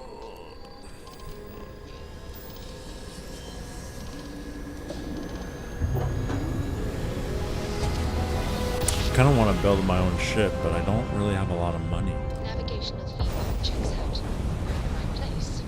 S1: Kind of want to build my own ship, but I don't really have a lot of money.
S15: Navigational feedback checks out. We're in the right place.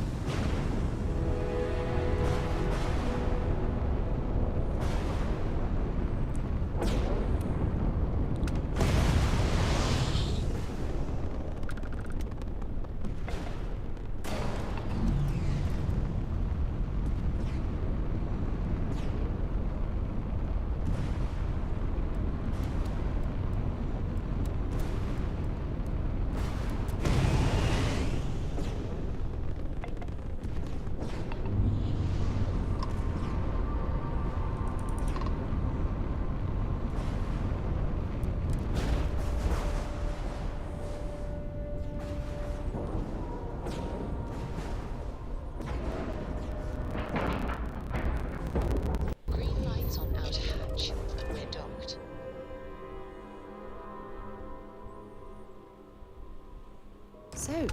S4: So,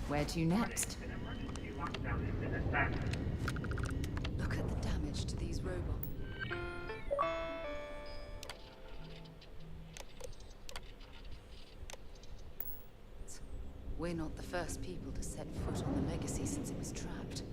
S4: where to next? Look at the damage to these robots. We're not the first people to set foot on the Legacy since it was trapped.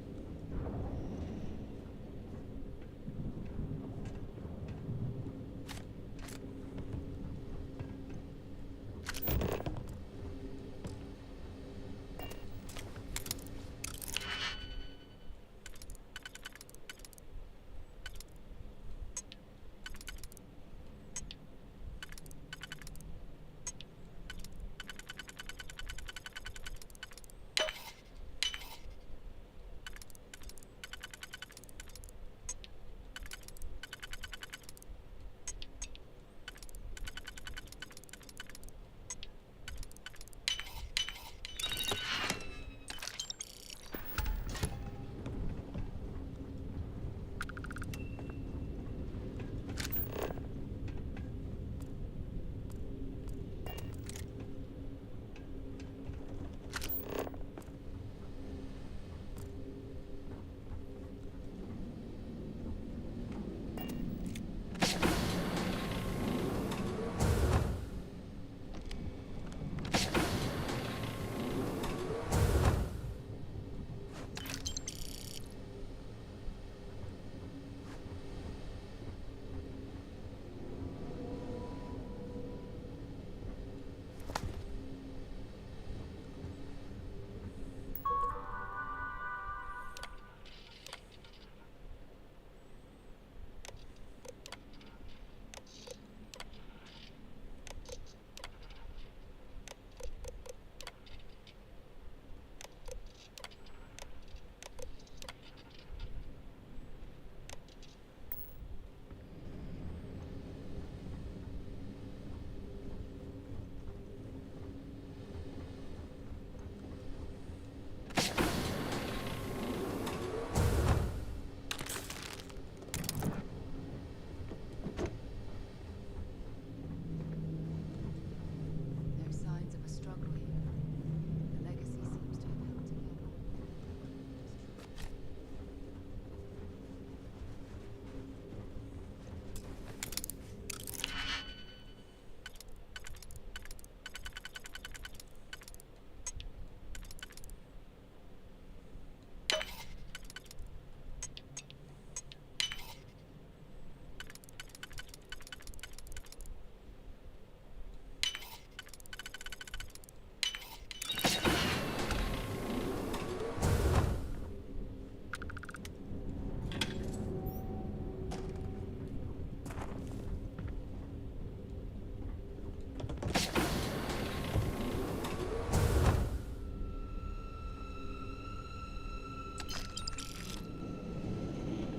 S4: No signs of a struggle here. The Legacy seems to have held together.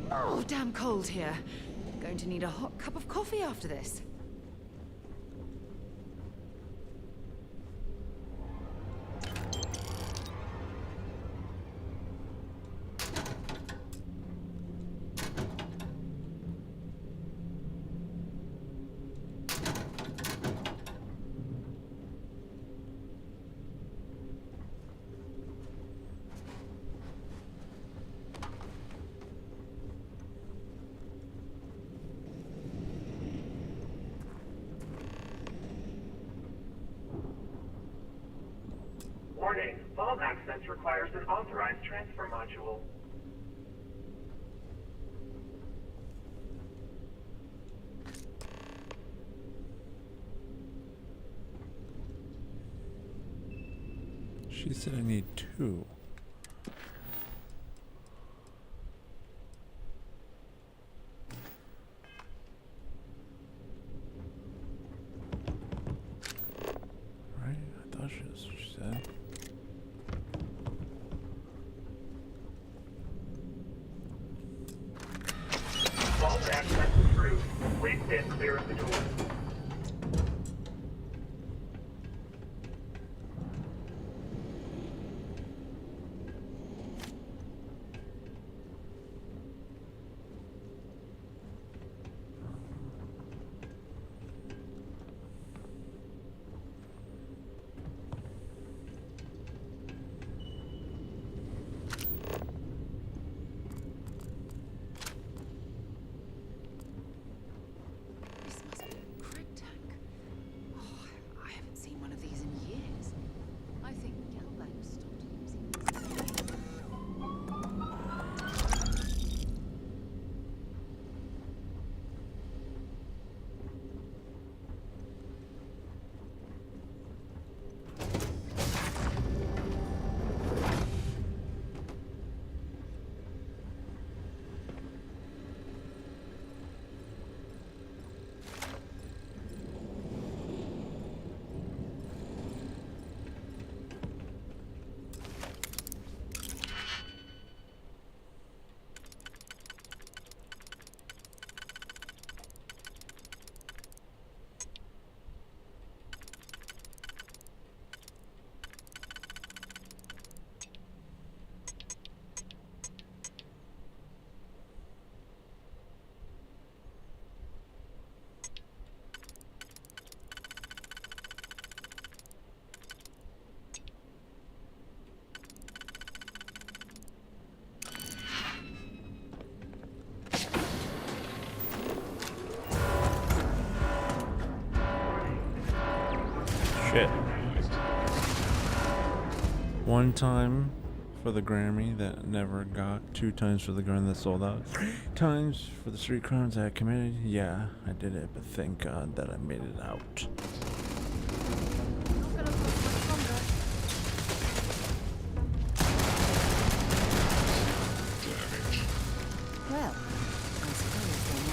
S4: Oh, damn cold here. Going to need a hot cup of coffee after this.
S18: Warning, vault access requires an authorized transfer module.
S1: She said I need 2. Right? I thought she said.
S18: Vault access approved. Please stand clear of the door.
S1: shit. One time for the Grammy that never got, 2 times for the Grammy that sold out, 3 times for the street crimes I committed. Yeah, I did it, but thank God that I made it out.
S4: Well, I suppose they're nothing.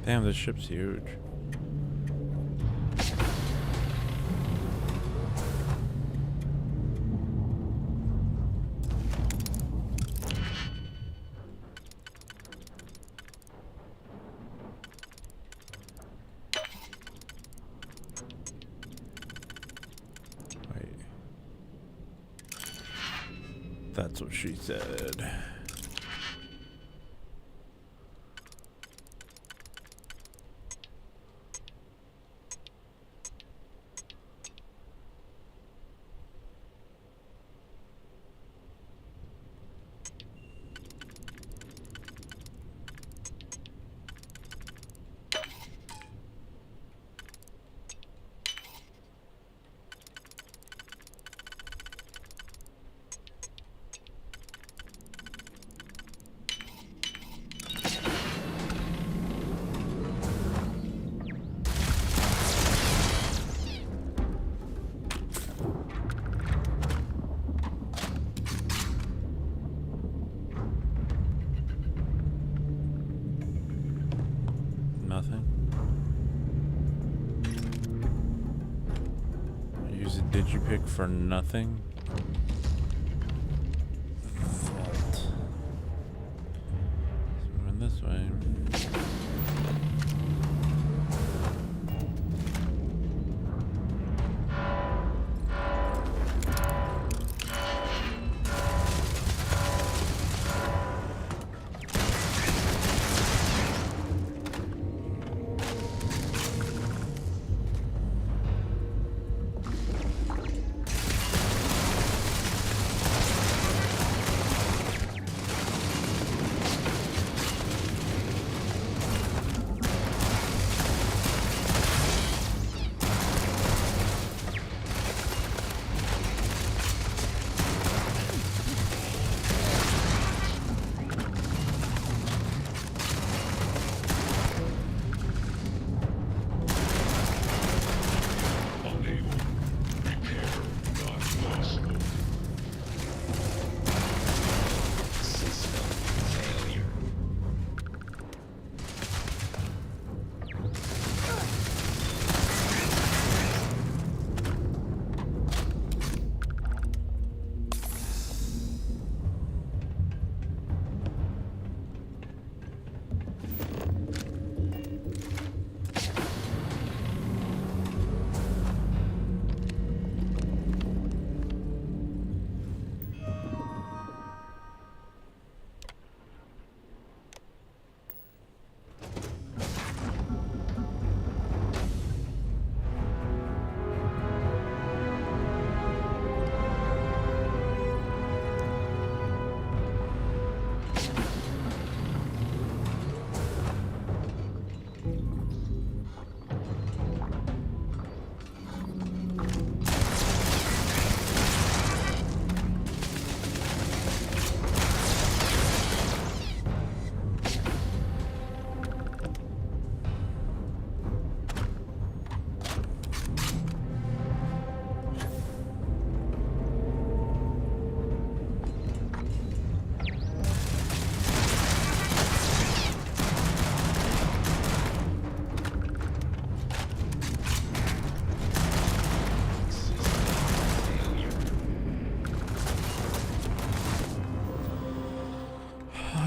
S1: Damn, this ship's huge. Wait. That's what she said. Nothing. Use a digipick for nothing. Vault. Moving this way.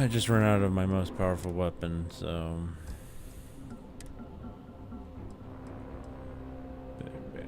S1: I just ran out of my most powerful weapon, so... Big bang.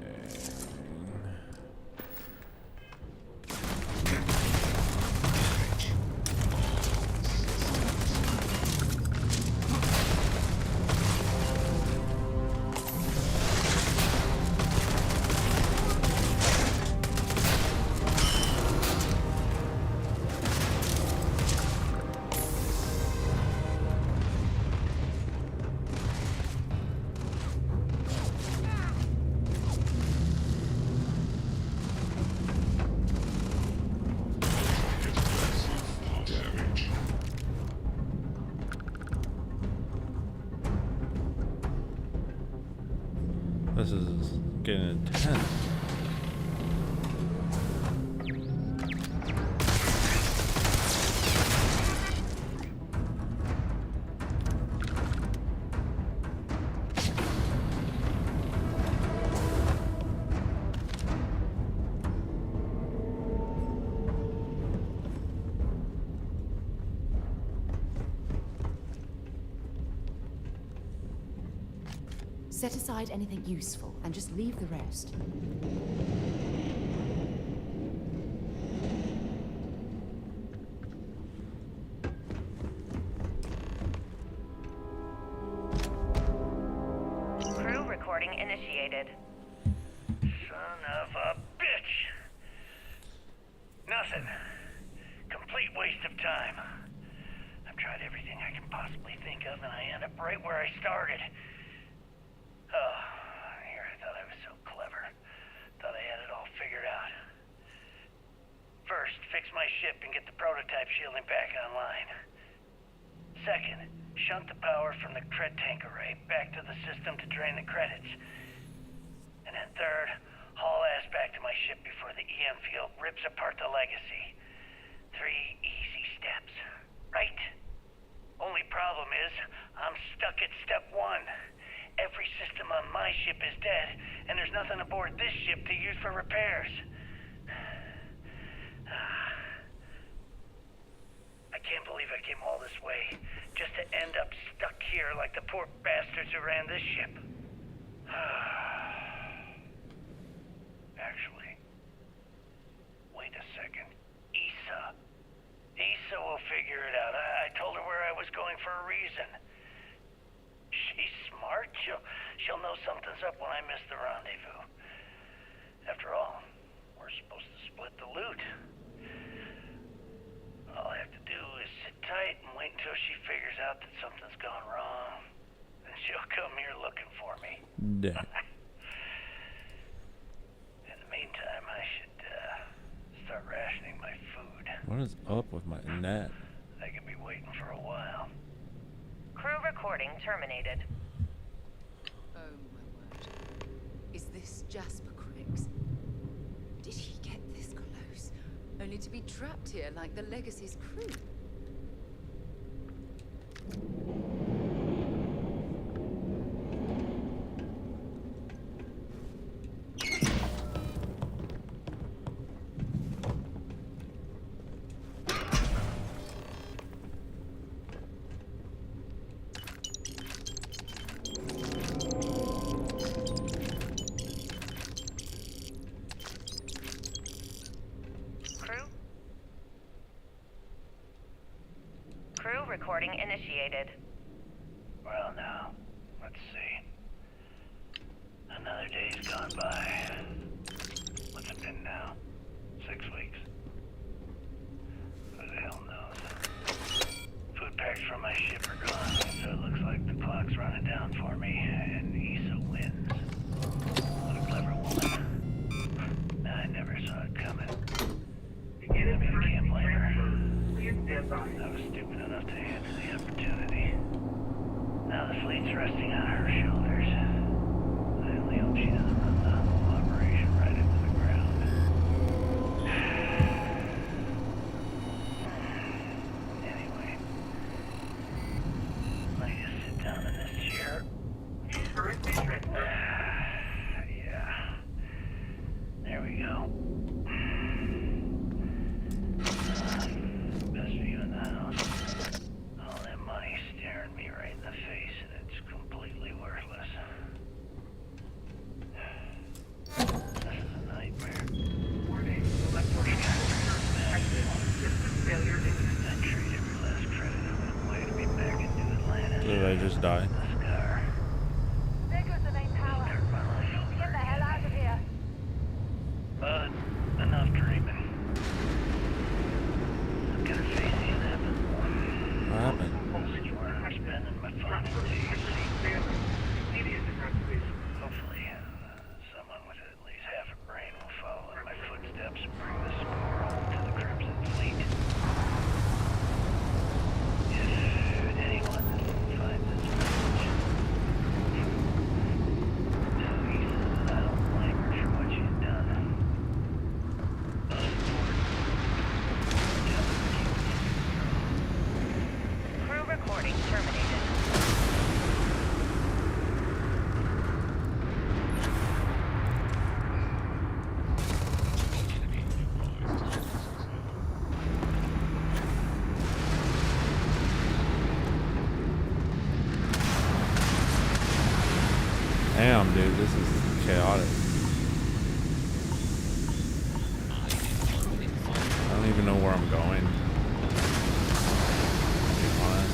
S1: This is getting intense.
S4: Set aside anything useful and just leave the rest.
S14: Crew recording initiated.
S17: Son of a bitch! Nothing. Complete waste of time. I've tried everything I can possibly think of, and I end up right where I started. Oh, here, I thought I was so clever. Thought I had it all figured out. First, fix my ship and get the prototype shielding back online. Second, shunt the power from the cred tank array back to the system to drain the credits. And then third, haul ass back to my ship before the EM field rips apart the legacy. 3 easy steps, right? Only problem is, I'm stuck at step 1. Every system on my ship is dead, and there's nothing aboard this ship to use for repairs. I can't believe I came all this way, just to end up stuck here like the poor bastards who ran this ship. Actually, wait a second. Issa will figure it out. I told her where I was going for a reason. She's smart. She'll know something's up when I miss the rendezvous. After all, we're supposed to split the loot. All I have to do is sit tight and wait until she figures out that something's gone wrong. Then she'll come here looking for me.
S1: Damn.
S17: In the meantime, I should start rationing my food.
S1: What is up with my net?
S17: I could be waiting for a while.
S14: Crew recording terminated.
S4: Oh my word. Is this Jasper Criggs? Did he get this close? Only to be trapped here like the Legacy's crew?
S14: Crew recording initiated.
S17: Well, now, let's see. Another day's gone by. What's it been now? 6 weeks? Who the hell knows? Food packs from my ship are gone, so it looks like the clock's running down for me, and Issa wins. What a clever woman. I never saw it coming. I can't blame her. I was stupid enough to answer the opportunity. Now the fleet's resting on her shoulders. I only hope she doesn't run the whole operation right into the ground. Anyway, let me just sit down in this chair. Yeah. There we go. Best view in the house.
S1: Did I just die?
S14: There goes the main power. Get the hell out of here.
S17: Enough dreaming. I'm gonna face the inevitable.
S1: What happened?
S17: This is where I'm spending my final days. Hopefully, someone with at least half a brain will follow in my footsteps and bring the score home to the Crimson Fleet. If anyone finds this message, tell Ethan that I don't blame her for what she's done. Most important, tell her to keep me strong.
S14: Crew recording terminated.
S1: Damn, dude, this is chaotic. I don't even know where I'm going. To be honest.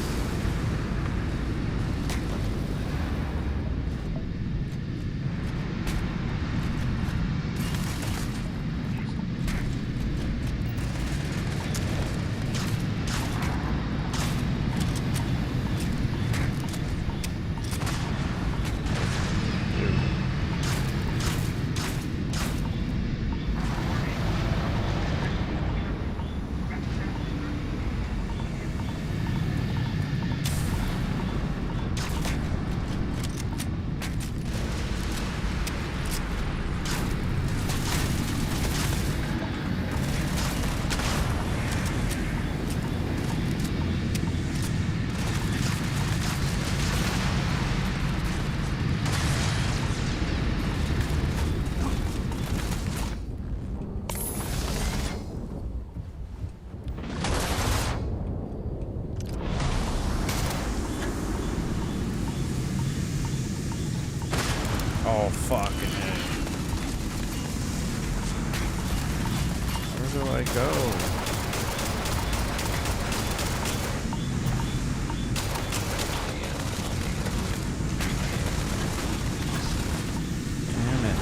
S1: Oh, fucking hell. Where do I go? Damn it.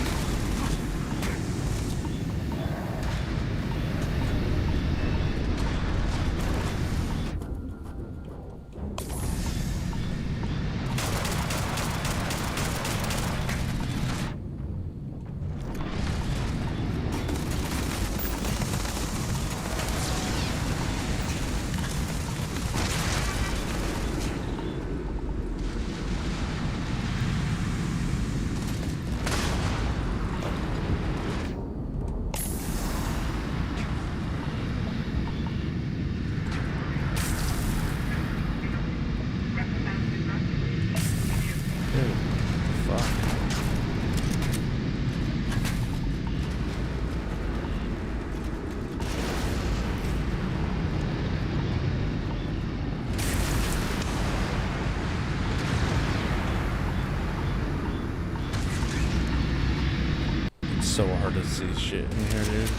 S1: So hard to see shit in here, dude.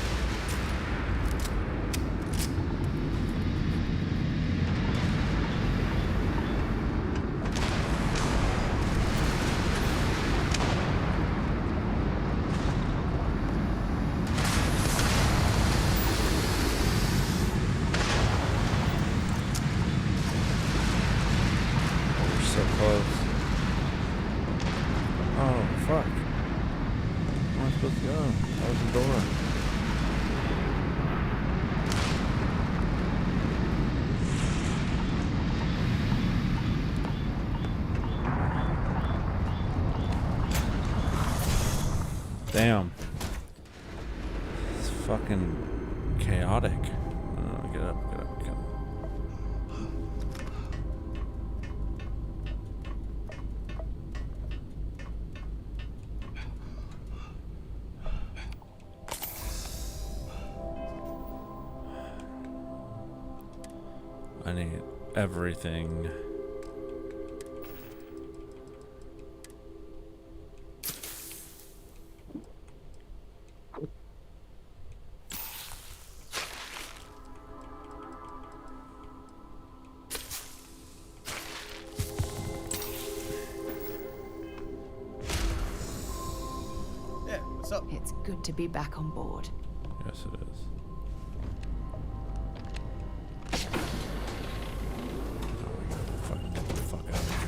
S1: We're so close. Oh, fuck. Where am I supposed to go? That was the door. Damn. It's fucking chaotic. Get up, get up, get up. I need everything.
S11: good to be back on board.
S1: Yes, it is. Oh, we gotta fucking get the fuck out of here.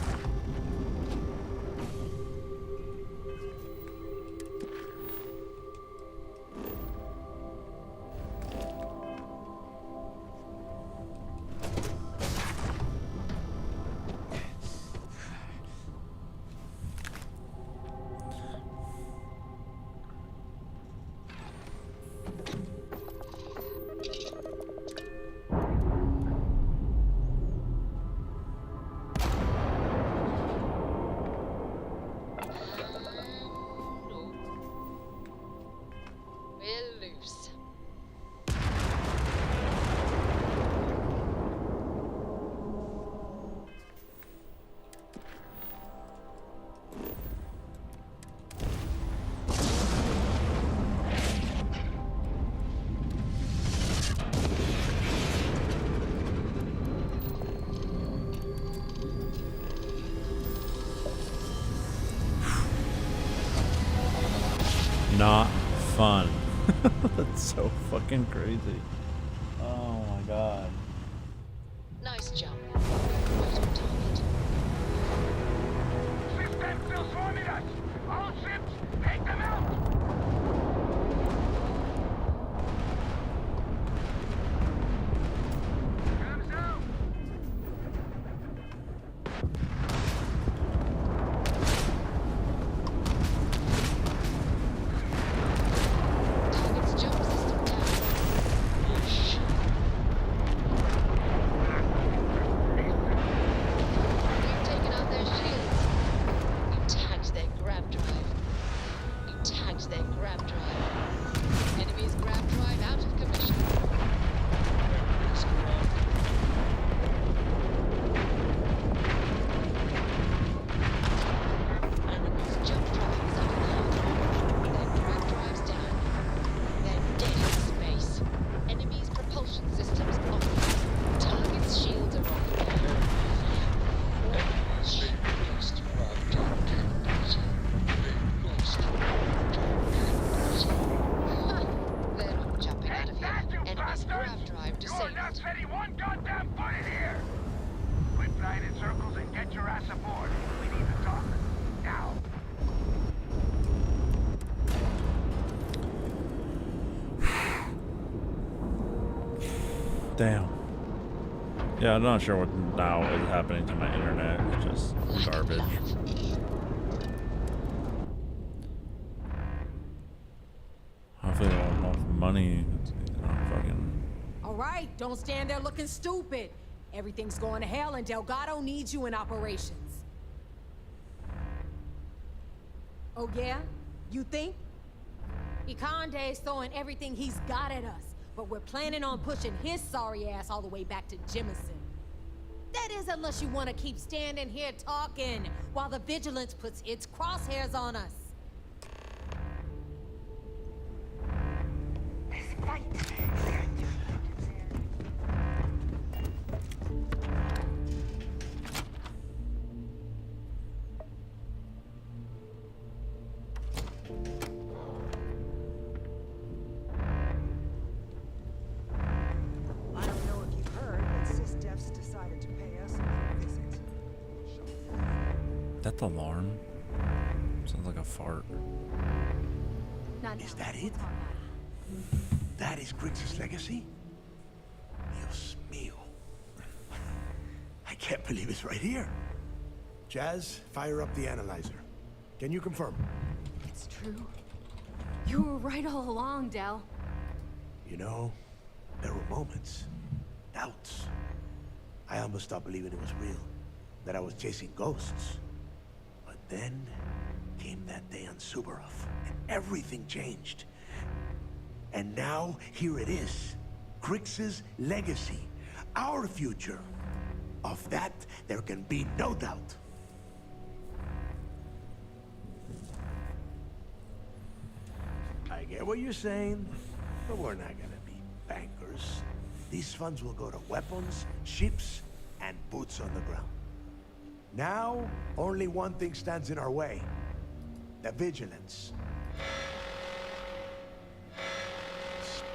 S15: We're loose.
S1: Not fun. That's so fucking crazy. Oh my god.
S15: Nice jump. Right on target.
S17: System still swarming us! All ships, take them out! Comes out!
S15: Target's jump system down. Push. We've taken out their shields. You tagged their grab drive. You tagged their grab drive. Enemy's grab drive out of commission. Enemy's jump drive is up now. Their grab drive's down. They're dead in space. Enemy's propulsion systems offline. Target's shields are offline. They're not jumping out of here. Enemy's grab drive
S17: You're not
S15: disabled.
S17: setting one goddamn foot in here! Quit flying in circles and get your ass aboard. We need to talk. Now.
S1: Damn. Yeah, I'm not sure what now is happening to my internet. It's just garbage. Hopefully, I don't have enough money. Fucking.
S16: All right, don't stand there looking stupid. Everything's going to hell and Delgado needs you in operations. Oh yeah? You think? Ikande's throwing everything he's got at us, but we're planning on pushing his sorry ass all the way back to Jemison. That is unless you want to keep standing here talking while the Vigilance puts its crosshairs on us.
S17: This fight.
S19: I don't know if you've heard, but SysDef's decided to pay us a visit.
S1: That alarm? Sounds like a fart.
S2: Is that it? That is Griggs' legacy? Dios mío. I can't believe it's right here. Jazz, fire up the analyzer. Can you confirm?
S11: It's true. You were right all along, Del.
S2: You know, there were moments, doubts. I almost stopped believing it was real, that I was chasing ghosts. But then came that day on Subarov, and everything changed. And now, here it is. Griggs' legacy. Our future. Of that, there can be no doubt. I get what you're saying, but we're not gonna be bankers. These funds will go to weapons, ships, and boots on the ground. Now, only one thing stands in our way. The Vigilance.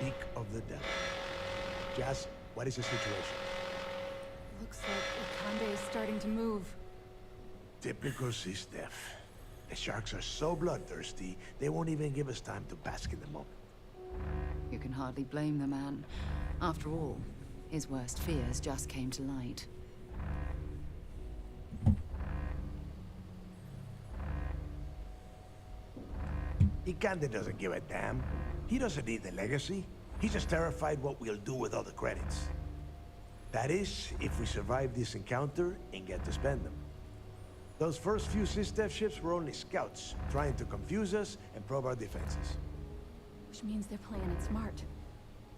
S2: speak of the devil. Jazz, what is the situation?
S11: Looks like Ikande is starting to move.
S2: Typical Sistef. The sharks are so bloodthirsty, they won't even give us time to bask in the moment.
S4: You can hardly blame the man. After all, his worst fears just came to light.
S2: Ikande doesn't give a damn. He doesn't need the legacy. He's just terrified what we'll do with all the credits. That is, if we survive this encounter and get to spend them. Those first few Sistef ships were only scouts, trying to confuse us and probe our defenses.
S11: Which means they're playing it smart.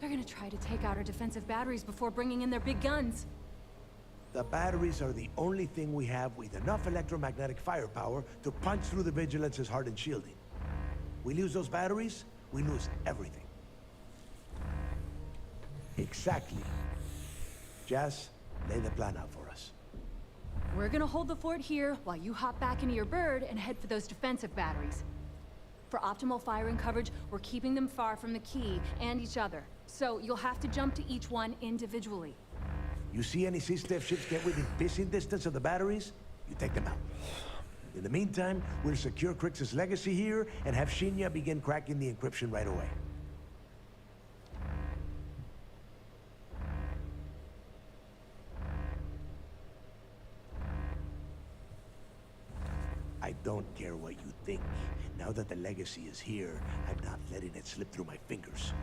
S11: They're gonna try to take out our defensive batteries before bringing in their big guns.
S2: The batteries are the only thing we have with enough electromagnetic firepower to punch through the Vigilance's hardened shielding. We lose those batteries, we lose everything. Exactly. Jazz, lay the plan out for us.
S11: We're gonna hold the fort here while you hop back into your bird and head for those defensive batteries. For optimal firing coverage, we're keeping them far from the key and each other. So you'll have to jump to each one individually.
S2: You see any Sistef ships get within pissing distance of the batteries, you take them out. In the meantime, we'll secure Crix's legacy here and have Shinya begin cracking the encryption right away. I don't care what you think. Now that the legacy is here, I'm not letting it slip through my fingers.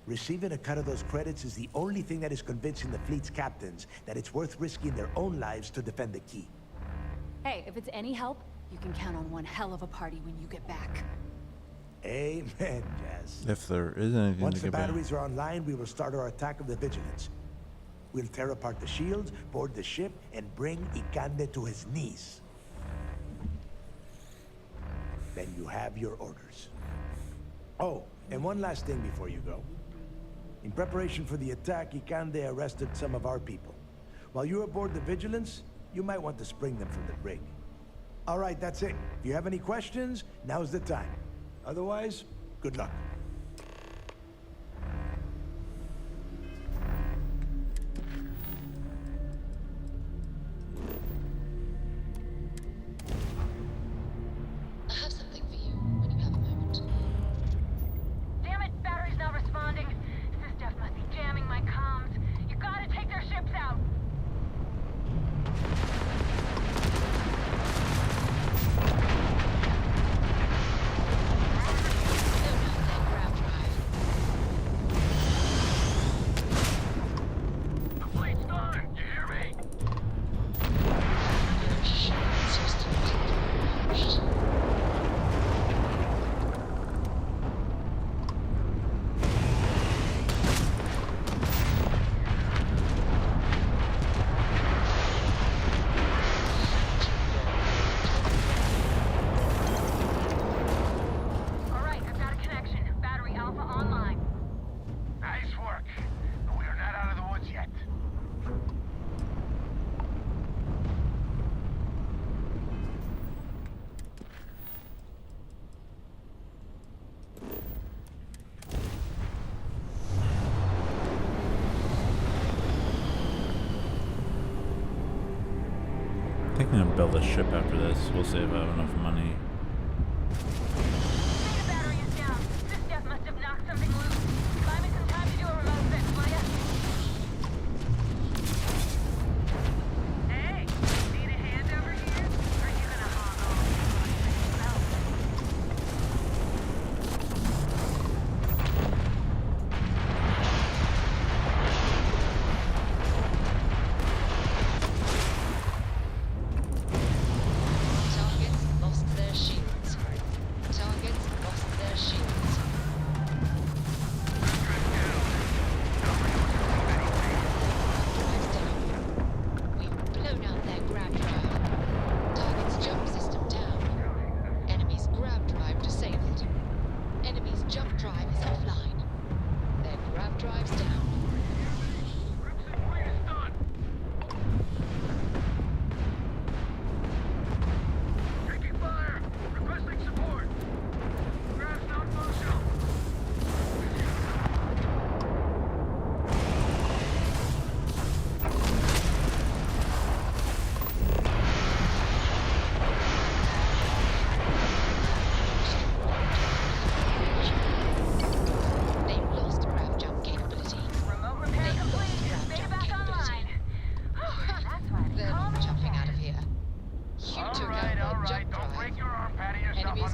S2: Receiving a cut of those credits is the only thing that is convincing the fleet's captains that it's worth risking their own lives to defend the key.
S11: Hey, if it's any help, you can count on one hell of a party when you get back.
S2: Amen, Jazz.
S1: If there is anything
S2: Once
S1: to
S2: the
S1: get back.
S2: batteries are online, we will start our attack of the Vigilance. We'll tear apart the shields, board the ship, and bring Ikande to his knees. Then you have your orders. Oh, and one last thing before you go. In preparation for the attack, Ikande arrested some of our people. While you're aboard the Vigilance, you might want to spring them from the brig. All right, that's it. If you have any questions, now's the time. Otherwise, good luck.
S15: I have something for you when you have a moment.
S14: Damn it, battery's not responding. Sistef must be jamming my comms. You gotta take their ships out.
S17: The fleet's gone. You hear me?
S15: Your shield systems are launched.
S14: All right, I've got a connection. Battery Alpha online.
S17: Nice work. But we are not out of the woods yet.
S1: I think I'm gonna build a ship after this. We'll see if I have enough money.
S14: The battery is down. Sistef must have knocked something loose. Buy me some time to do a remote fix, will ya? Hey, need a hand over here? Or are you gonna hog all the yourself?
S15: Targets lost their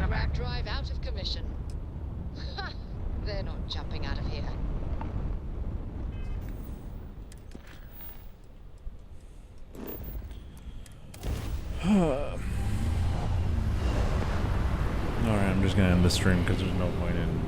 S15: rack drive out of commission. Ha! They're not jumping out of here.
S1: Alright, I'm just gonna end the stream because there's no point in